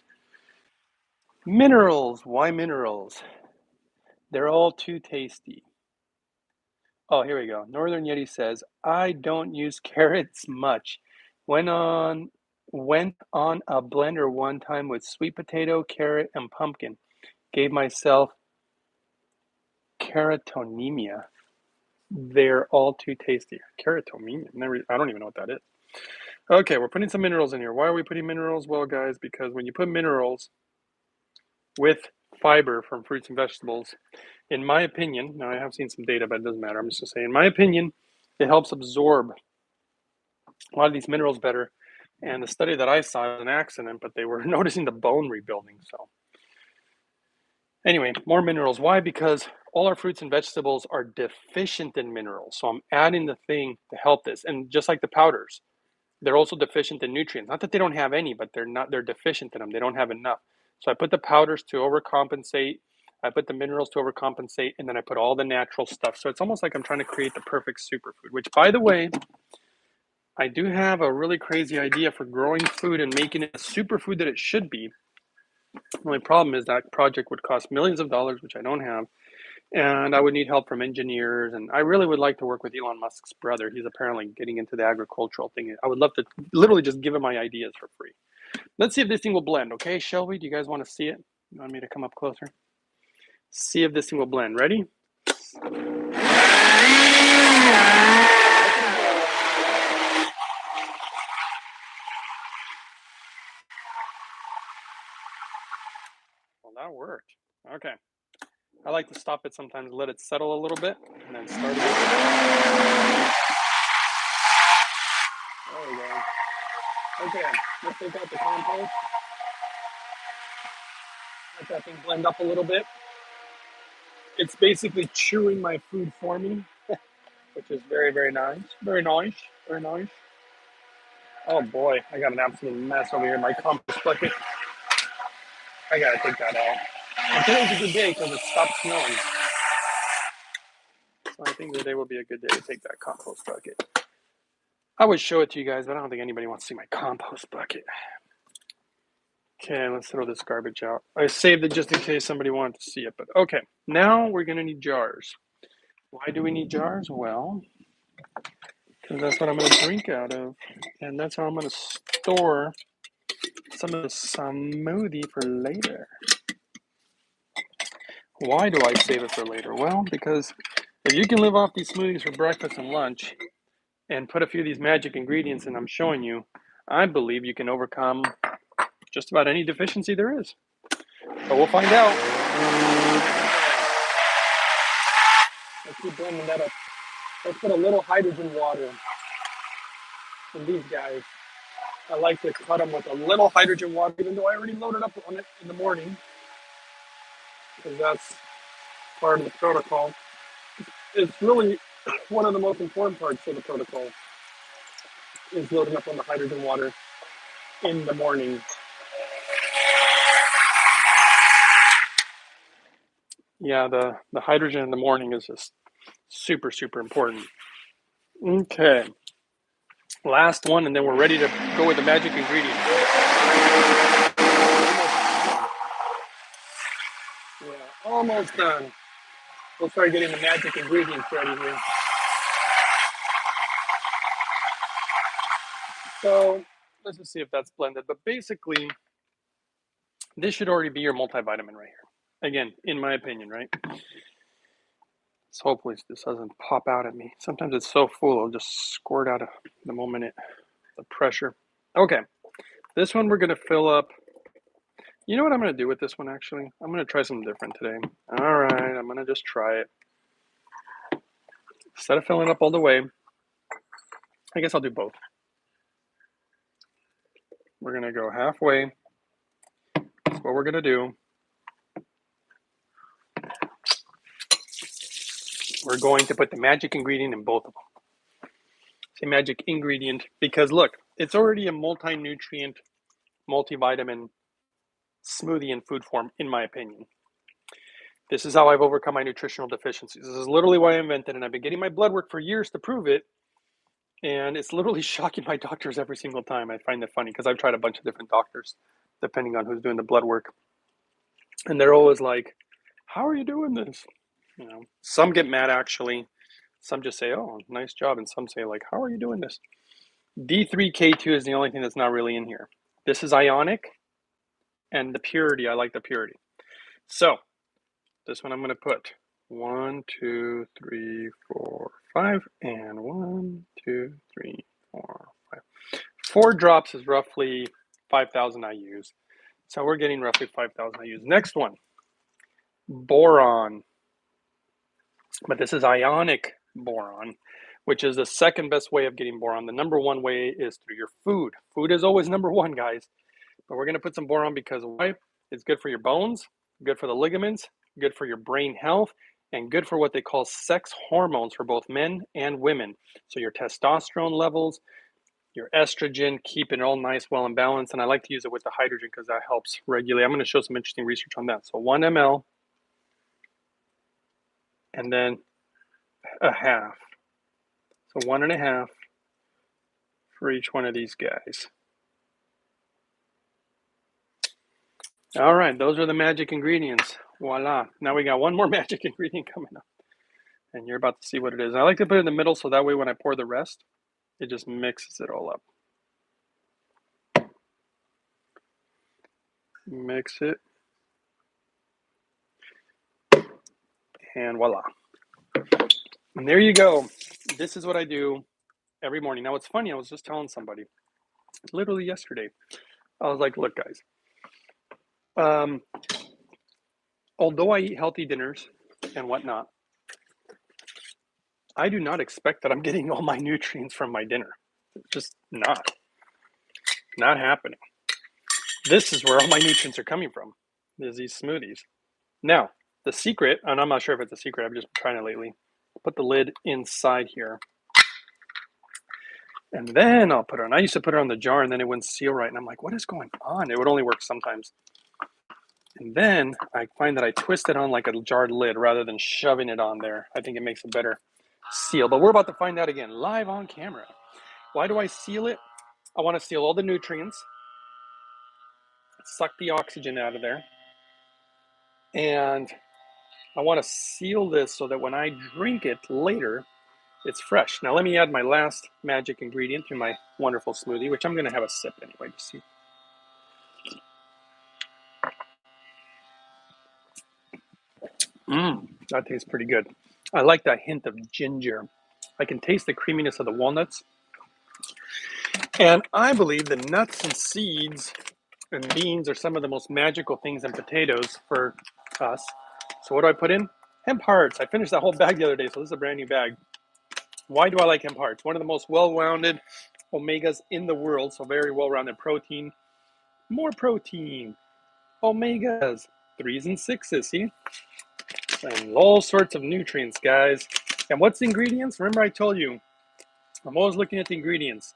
Minerals. Why minerals? They're all too tasty. Oh, here we go. Northern Yeti says, I don't use carrots much. Went on a blender one time with sweet potato, carrot, and pumpkin. Gave myself keratonemia. They're all too tasty. Keratonemia? I don't even know what that is. Okay, we're putting some minerals in here. Why are we putting minerals? Well, guys, because when you put minerals with fiber from fruits and vegetables, in my opinion, now I have seen some data, but it doesn't matter. I'm just going to say, in my opinion, it helps absorb a lot of these minerals better. And the study that I saw was an accident, but they were noticing the bone rebuilding. So anyway, more minerals. Why? Because all our fruits and vegetables are deficient in minerals. So I'm adding the thing to help this. And just like the powders, they're also deficient in nutrients. Not that they don't have any, but they're deficient in them. They don't have enough. So I put the powders to overcompensate. I put the minerals to overcompensate, and then I put all the natural stuff. So it's almost like I'm trying to create the perfect superfood, which, by the way, I do have a really crazy idea for growing food and making it a superfood that it should be. The only problem is that project would cost millions of dollars, which I don't have, and I would need help from engineers. And I really would like to work with Elon Musk's brother. He's apparently getting into the agricultural thing. I would love to literally just give him my ideas for free. Let's see if this thing will blend, okay, Shelby? Do you guys want to see it? You want me to come up closer? See if this thing will blend. Ready? Well, that worked. Okay. I like to stop it sometimes, let it settle a little bit, and then start again. There we go. Okay, let's take out the compost. Let that thing blend up a little bit. It's basically chewing my food for me, which is very, very nice. Very nice. Very nice. Oh boy, I got an absolute mess over here in my compost bucket. I gotta take that out. And today's a good day because it stopped snowing. So I think today will be a good day to take that compost bucket. I would show it to you guys, but I don't think anybody wants to see my compost bucket. Okay, let's throw this garbage out. I saved it just in case somebody wanted to see it, but okay. Now we're gonna need jars. Why do we need jars? Well, because that's what I'm gonna drink out of. And that's how I'm gonna store some of the smoothie for later. Why do I save it for later? Well, because if you can live off these smoothies for breakfast and lunch and put a few of these magic ingredients in I'm showing you, I believe you can overcome just about any deficiency there is. But we'll find out. Let's keep blending that up. Let's put a little hydrogen water in these guys. I like to cut them with a little hydrogen water, even though I already loaded up on it in the morning, because that's part of the protocol. It's really one of the most important parts of the protocol is loading up on the hydrogen water in the morning. Yeah, the hydrogen in the morning is just super, super important. Okay. Last one, and then we're ready to go with the magic ingredient. Yeah, almost done. We'll start getting the magic ingredients ready here. So let's just see if that's blended. But basically, this should already be your multivitamin right here. Again, in my opinion, right? So hopefully this doesn't pop out at me. Sometimes it's so full, it'll just squirt out the moment the pressure. Okay, this one we're gonna fill up. You know what I'm gonna do with this one actually? I'm gonna try something different today. All right, I'm gonna just try it. Instead of filling up all the way, I guess I'll do both. We're gonna go halfway. That's what we're gonna do. We're going to put the magic ingredient in both of them. Say magic ingredient because look, it's already a multi-nutrient, multivitamin smoothie in food form, in my opinion. This is how I've overcome my nutritional deficiencies. This is literally why I invented it, and I've been getting my blood work for years to prove it. And it's literally shocking my doctors every single time. I find that funny because I've tried a bunch of different doctors, depending on who's doing the blood work. And they're always like, how are you doing this? You know, some get mad actually. Some just say, oh, nice job. And some say like, how are you doing this? D3K2 is the only thing that's not really in here. This is ionic, and the purity, I like the purity. So this one I'm going to put 1, 2, 3, 4, 5, and 1, 2, 3, 4, 5. 4 drops is roughly 5,000 IUs. So we're getting roughly 5,000 IUs. Next one, boron. But this is ionic boron, which is the second best way of getting boron. The number one way is through your food. Food is always number one, guys. But we're going to put some boron because why? It's good for your bones, good for the ligaments, good for your brain health, and good for what they call sex hormones for both men and women. So your testosterone levels, your estrogen, keep it all nice, well and balanced. And I like to use it with the hydrogen because that helps regulate. I'm going to show some interesting research on that. So 1 ml and then a half. So 1.5 for each one of these guys. All right, those are the magic ingredients. Voila. Now we got one more magic ingredient coming up. And you're about to see what it is. I like to put it in the middle so that way when I pour the rest, it just mixes it all up. Mix it. And voila. And there you go. This is what I do every morning. Now, it's funny. I was just telling somebody, literally yesterday, I was like, look, guys, although I eat healthy dinners and whatnot, I do not expect that I'm getting all my nutrients from my dinner. Just not happening. This is where all my nutrients are coming from, is these smoothies. Now, the secret, and I'm not sure if it's a secret, I've just been trying it lately, put the lid inside here. And then I'll put it on. I used to put it on the jar and then it wouldn't seal right. And I'm like, what is going on? It would only work sometimes. And then I find that I twist it on like a jarred lid rather than shoving it on there. I think it makes a better seal. But we're about to find out again, live on camera. Why do I seal it? I want to seal all the nutrients, suck the oxygen out of there. And I want to seal this so that when I drink it later, it's fresh. Now let me add my last magic ingredient to my wonderful smoothie, which I'm going to have a sip anyway to see. That tastes pretty good. I like that hint of ginger. I can taste the creaminess of the walnuts. And I believe the nuts and seeds and beans are some of the most magical things in potatoes for us. So what do I put in? Hemp hearts. I finished that whole bag the other day, so this is a brand new bag. Why do I like hemp hearts? One of the most well-rounded omegas in the world, so very well-rounded protein. More protein. Omegas. 3s and 6s, see? And all sorts of nutrients, guys. And what's the ingredients? Remember I told you, I'm always looking at the ingredients.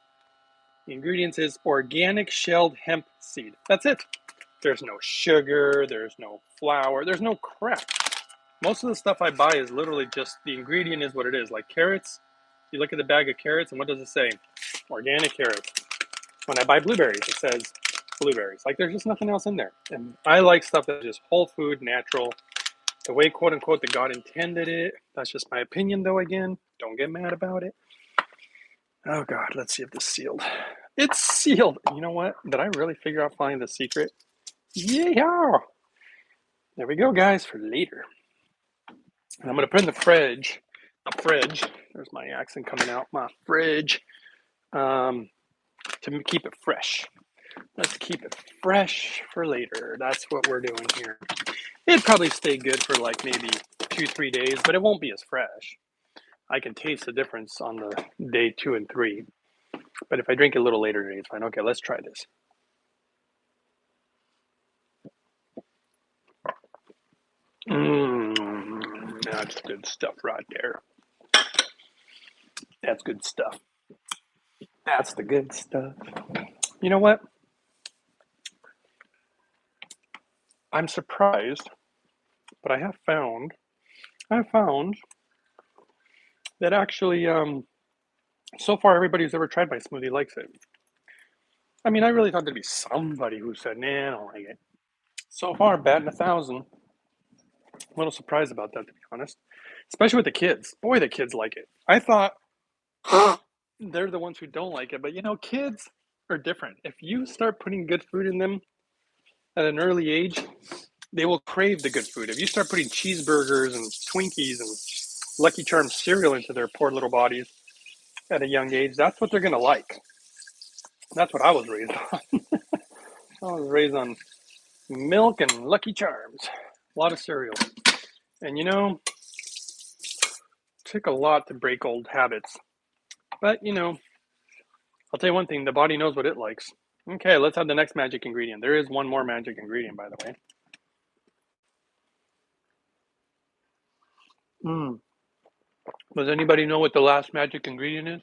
The ingredients is organic shelled hemp seed. That's it. There's no sugar, there's no flour, there's no crap. Most of the stuff I buy is literally just, the ingredient is what it is. Like carrots, you look at the bag of carrots and what does it say? Organic carrots. When I buy blueberries, it says blueberries. Like there's just nothing else in there. And I like stuff that's just whole food, natural, the way quote unquote that God intended it. That's just my opinion though, again. Don't get mad about it. Oh God, let's see if this is sealed. It's sealed. You know what? Did I really figure out finding the secret? Yeah. There we go, guys, for later. And I'm gonna put in the fridge. A fridge. There's my accent coming out. My fridge. To keep it fresh. Let's keep it fresh for later. That's what we're doing here. It'd probably stay good for like maybe 2-3 days, but it won't be as fresh. I can taste the difference on the day 2 and 3. But if I drink it a little later today, it's fine. Okay, let's try this. That's good stuff right there. That's good stuff. That's the good stuff. You know what? I'm surprised, but I found that actually, so far everybody who's ever tried my smoothie likes it. I mean, I really thought there'd be somebody who said, nah, I don't like it. So far, batting 1,000. A little surprised about that, to be honest. Especially with the kids. Boy, the kids like it. I thought they're the ones who don't like it, but you know, kids are different. If you start putting good food in them at an early age, they will crave the good food. If you start putting cheeseburgers and Twinkies and Lucky Charms cereal into their poor little bodies at a young age, that's what they're going to like. That's what I was raised on. I was raised on milk and Lucky Charms. A lot of cereal. And you know, it took a lot to break old habits. But you know, I'll tell you one thing, the body knows what it likes. Okay, let's have the next magic ingredient. There is one more magic ingredient, by the way. Does anybody know what the last magic ingredient is?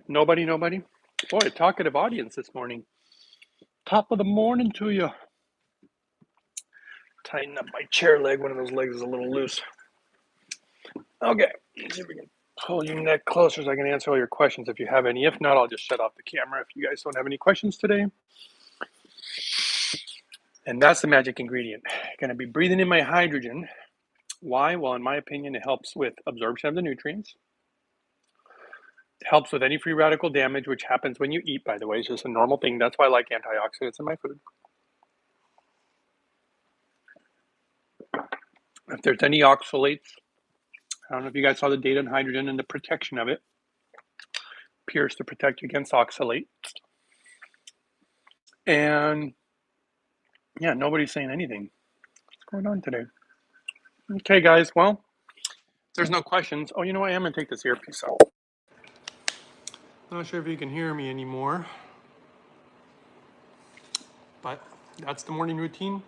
Nobody, nobody? Boy, a talkative audience this morning. Top of the morning to you. Tighten up my chair leg. One of those legs is a little loose. Okay, let's see if we can pull your neck closer so I can answer all your questions if you have any. If not, I'll just shut off the camera if you guys don't have any questions today. And that's the magic ingredient. Going to be breathing in my hydrogen. Why? Well, in my opinion, it helps with absorption of the nutrients. It helps with any free radical damage, which happens when you eat, by the way. It's just a normal thing. That's why I like antioxidants in my food. If there's any oxalates, I don't know if you guys saw the data on hydrogen and the protection of it. Appears to protect you against oxalates. And yeah, nobody's saying anything. What's going on today? Okay, guys. Well, there's no questions. Oh, you know what? I am going to take this earpiece out. Not sure if you can hear me anymore. But that's the morning routine.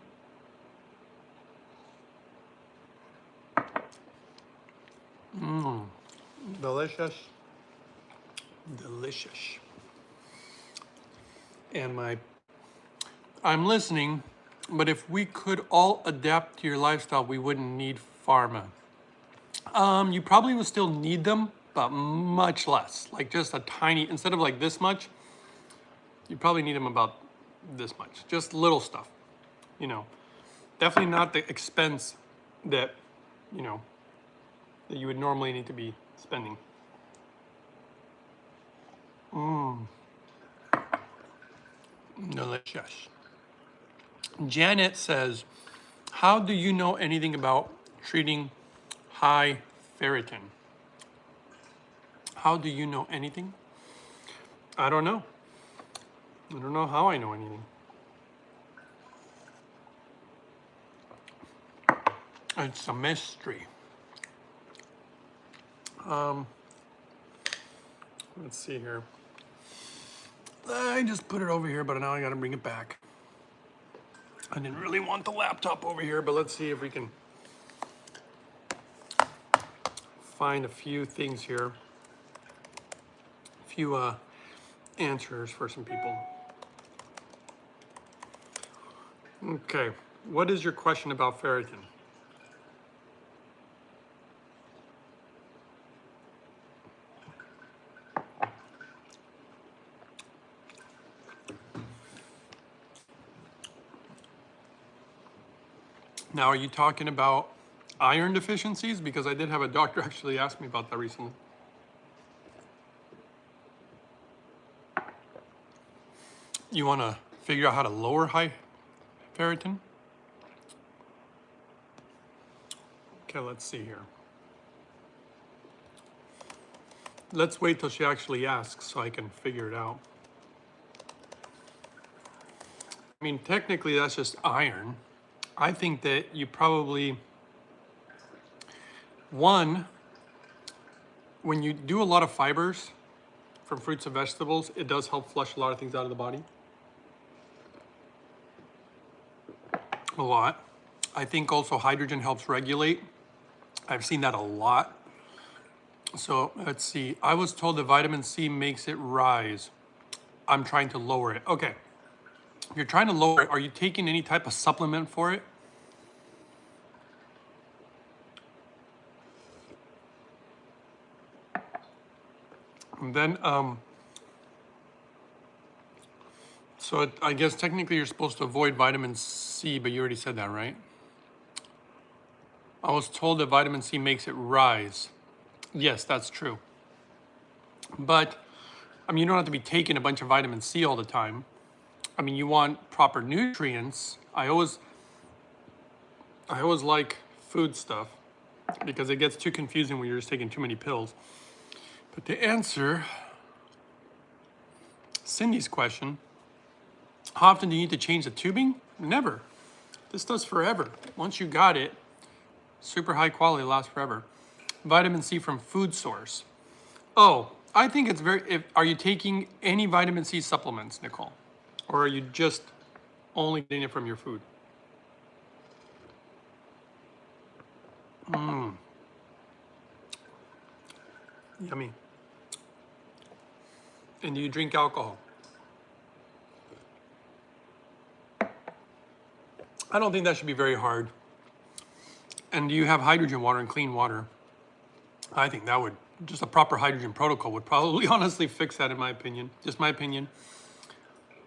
Delicious. Delicious. And I'm listening, but if we could all adapt to your lifestyle, we wouldn't need pharma. You probably would still need them, but much less. Like just a tiny, instead of like this much, you probably need them about this much. Just little stuff, you know. Definitely not the expense that, you know, that you would normally need to be spending. Delicious. Janet says, how do you know anything about treating high ferritin? How do you know anything? I don't know. I don't know how I know anything. It's a mystery. Let's see here. I just put it over here, but now I gotta bring it back. I didn't really want the laptop over here, but let's see if we can find a few things here. A few answers for some people. Okay, what is your question about ferritin? Now, are you talking about iron deficiencies? Because I did have a doctor actually ask me about that recently. You want to figure out how to lower high ferritin? Okay, let's see here. Let's wait till she actually asks so I can figure it out. I mean, technically that's just iron. I think that you probably, one, when you do a lot of fibers from fruits and vegetables, it does help flush a lot of things out of the body. A lot. I think also hydrogen helps regulate. I've seen that a lot. So let's see. I was told that vitamin C makes it rise. I'm trying to lower it. Okay. You're trying to lower it. Are you taking any type of supplement for it? And then, so I guess technically you're supposed to avoid vitamin C, but you already said that, right? I was told that vitamin C makes it rise. Yes, that's true. But, I mean, you don't have to be taking a bunch of vitamin C all the time. I mean, you want proper nutrients. I always like food stuff because it gets too confusing when you're just taking too many pills. But to answer Cindy's question, How often do you need to change the tubing? Never. This does forever. Once you got it, super high quality, lasts forever. Vitamin C from food source. Oh, I think it's are you taking any vitamin C supplements, Nicole? Or are you just only getting it from your food? Yummy. And do you drink alcohol? I don't think that should be very hard. And do you have hydrogen water and clean water? I think that would, just a proper hydrogen protocol would probably honestly fix that in my opinion. Just my opinion.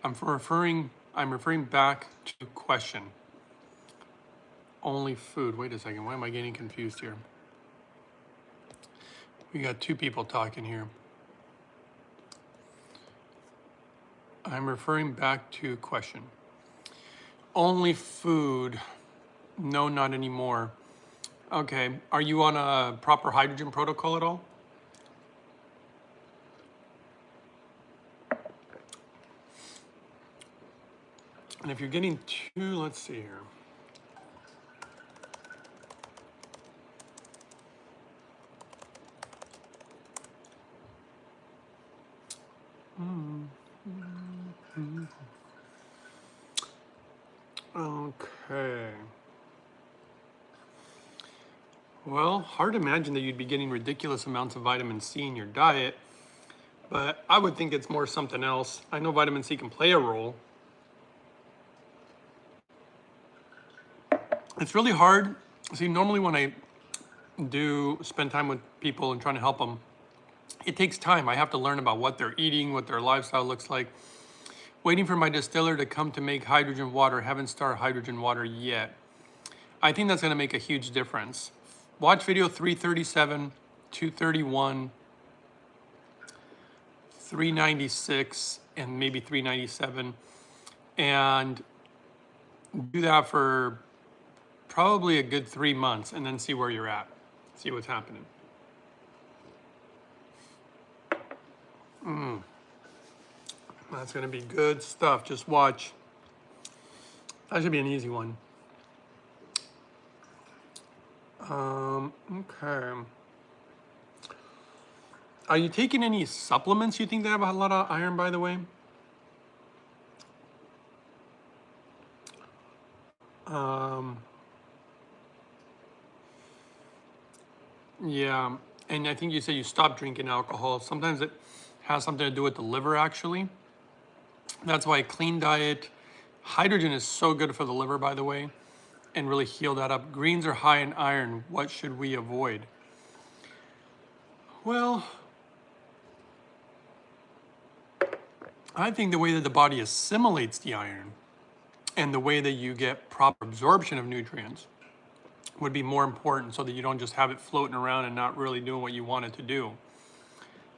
I'm referring back to question. Only food. Wait a second. Why am I getting confused here? We got two people talking here. I'm referring back to question. Only food. No, not anymore. Okay. Are you on a proper hydrogen protocol at all? And if you're getting two, let's see here. Okay. Well, hard to imagine that you'd be getting ridiculous amounts of vitamin C in your diet, but I would think it's more something else. I know vitamin C can play a role. It's really hard. See, normally when I do spend time with people and trying to help them, it takes time. I have to learn about what they're eating, what their lifestyle looks like. Waiting for my distiller to come to make hydrogen water. Haven't started hydrogen water yet. I think that's going to make a huge difference. Watch video 337, 231, 396, and maybe 397. And do that for probably a good 3 months and then see where you're at. See what's happening. That's going to be good stuff. Just watch. That should be an easy one. Okay. Are you taking any supplements you think that have a lot of iron, by the way? Yeah, and I think you said you stopped drinking alcohol. Sometimes it has something to do with the liver, actually. That's why a clean diet, hydrogen is so good for the liver, by the way, and really heal that up. Greens are high in iron. What should we avoid? Well, I think the way that the body assimilates the iron and the way that you get proper absorption of nutrients would be more important so that you don't just have it floating around and not really doing what you want it to do.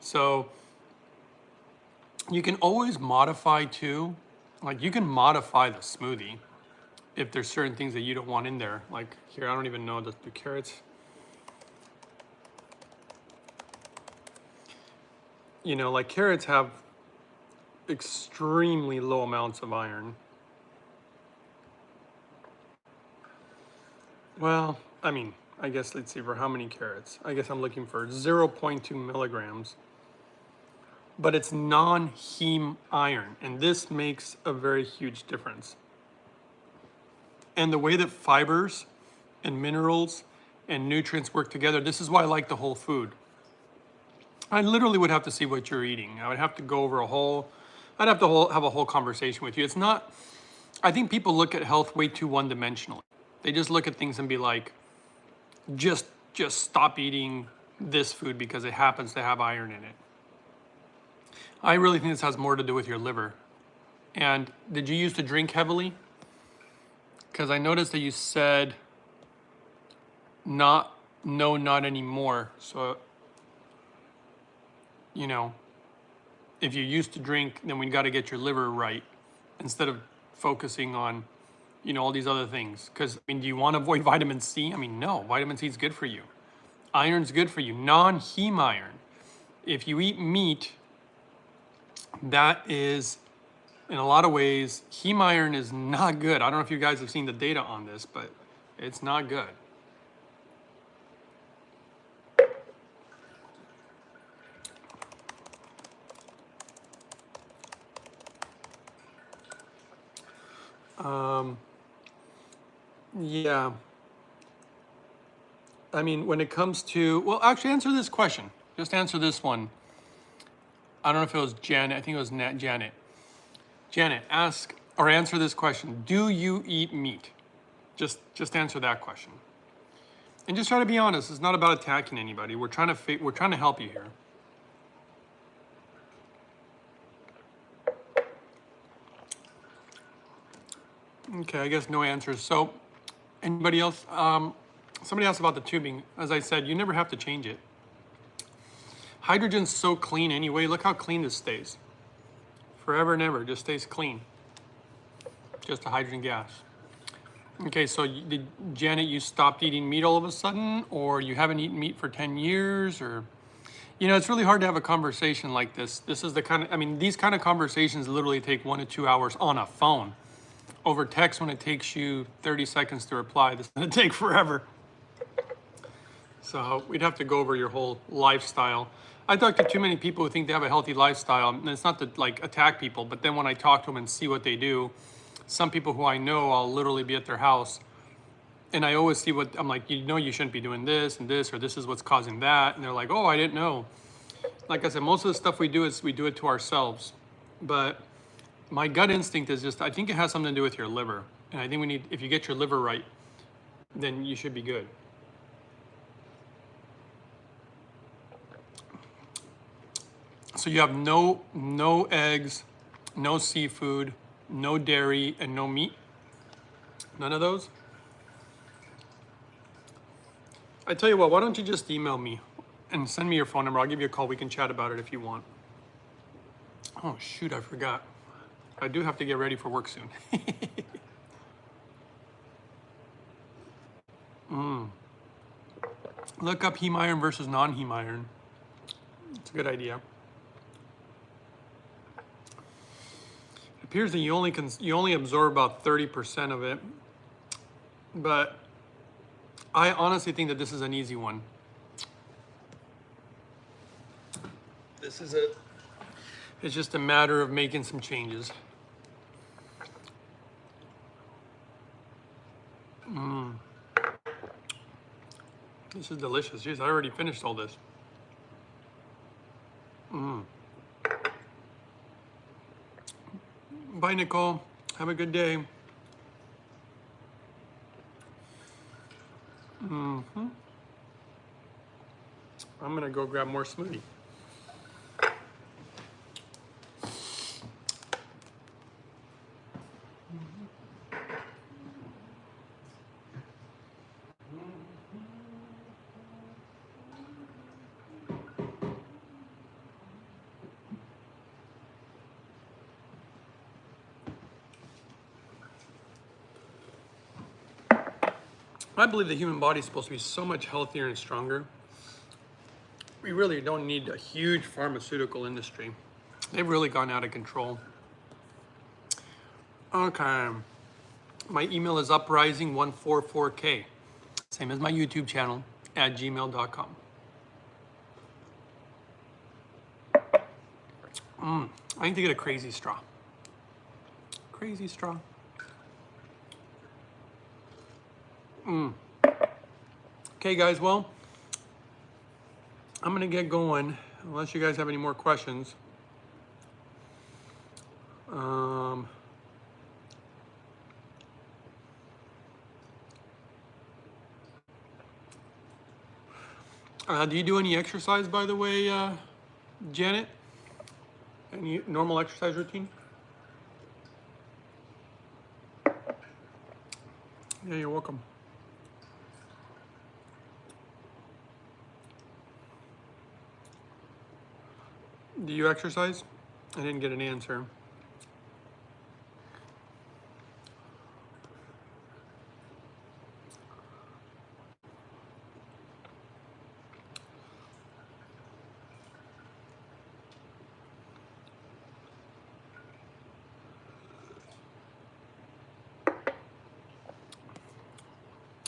So you can always modify too. Like you can modify the smoothie if there's certain things that you don't want in there. Like here, I don't even know the carrots. You know, like carrots have extremely low amounts of iron. Well, I mean, I guess let's see for how many carrots. I guess I'm looking for 0.2 milligrams. But it's non-heme iron, and this makes a very huge difference. And the way that fibers and minerals and nutrients work together, this is why I like the whole food. I literally would have to see what you're eating. I would have to go over I'd have to have a whole conversation with you. It's not, I think people look at health way too one-dimensionally. They just look at things and be like, just stop eating this food because it happens to have iron in it. I really think this has more to do with your liver. And did you used to drink heavily? Because I noticed that you said not anymore. So, you know, if you used to drink, then we got to get your liver right instead of focusing on, you know, all these other things. Because, I mean, do you want to avoid vitamin C? I mean, no, vitamin C is good for you. Iron's good for you, non-heme iron. If you eat meat, that is in a lot of ways, heme iron is not good. I don't know if you guys have seen the data on this, but it's not good. Yeah. I mean, when it comes to, well, actually answer this question. Just answer this one. I don't know if it was Janet. I think it was Janet. Janet, ask or answer this question. Do you eat meat? Just answer that question. And just try to be honest. It's not about attacking anybody. We're trying to help you here. Okay, I guess no answers. So, anybody else? Somebody asked about the tubing. As I said, you never have to change it. Hydrogen's so clean anyway. Look how clean this stays. Forever and ever, just stays clean. Just a hydrogen gas. Okay, so did Janet, you stopped eating meat all of a sudden, or you haven't eaten meat for 10 years, or, you know, it's really hard to have a conversation like this. This is the kind of, I mean, these kind of conversations literally take 1 to 2 hours on a phone. Over text, when it takes you 30 seconds to reply, this is gonna take forever. So we'd have to go over your whole lifestyle. I talk to too many people who think they have a healthy lifestyle, and it's not to like attack people, but then when I talk to them and see what they do, some people who I know, I'll literally be at their house, and I always see what, I'm like, you know, you shouldn't be doing this and this, or this is what's causing that, and they're like, oh, I didn't know. Like I said, most of the stuff we do is we do it to ourselves, but my gut instinct is just, I think it has something to do with your liver, and I think we need, if you get your liver right, then you should be good. So you have no eggs, no seafood, no dairy, and no meat? None of those? I tell you what, why don't you just email me and send me your phone number. I'll give you a call. We can chat about it if you want. Oh, shoot, I forgot. I do have to get ready for work soon. Look up heme iron versus non-heme iron. It's a good idea. It appears that you only absorb about 30% of it, but I honestly think that this is an easy one. It's just a matter of making some changes. This is delicious. Jeez, I already finished all this. Bye, Nicole. Have a good day. I'm gonna go grab more smoothie. I believe the human body is supposed to be so much healthier and stronger. We really don't need a huge pharmaceutical industry. They've really gone out of control. Okay. My email is uprising144k. Same as my YouTube channel at gmail.com. I need to get a crazy straw. Crazy straw. Okay, guys, well, I'm gonna get going, unless you guys have any more questions. Do you do any exercise, by the way, Janet? Any normal exercise routine? Yeah, you're welcome. Do you exercise? I didn't get an answer.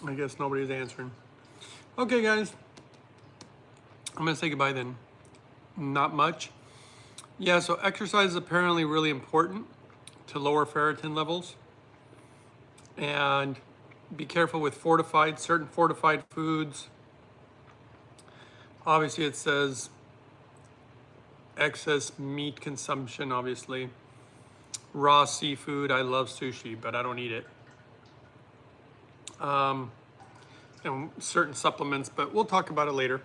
I guess nobody's answering. Okay, guys. I'm going to say goodbye then. Not much. Yeah, so exercise is apparently really important to lower ferritin levels. And be careful with certain fortified foods. Obviously, it says excess meat consumption, obviously. Raw seafood, I love sushi, but I don't eat it. And certain supplements, but we'll talk about it later.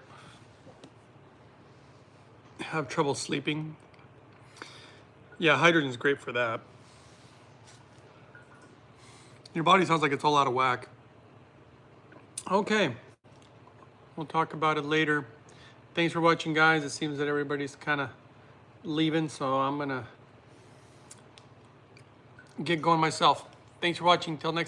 Have trouble sleeping. Yeah, hydrogen's great for that. Your body sounds like it's all out of whack. Okay, we'll talk about it later. Thanks for watching, guys. It seems that everybody's kind of leaving, so I'm gonna get going myself. Thanks for watching. Till next time.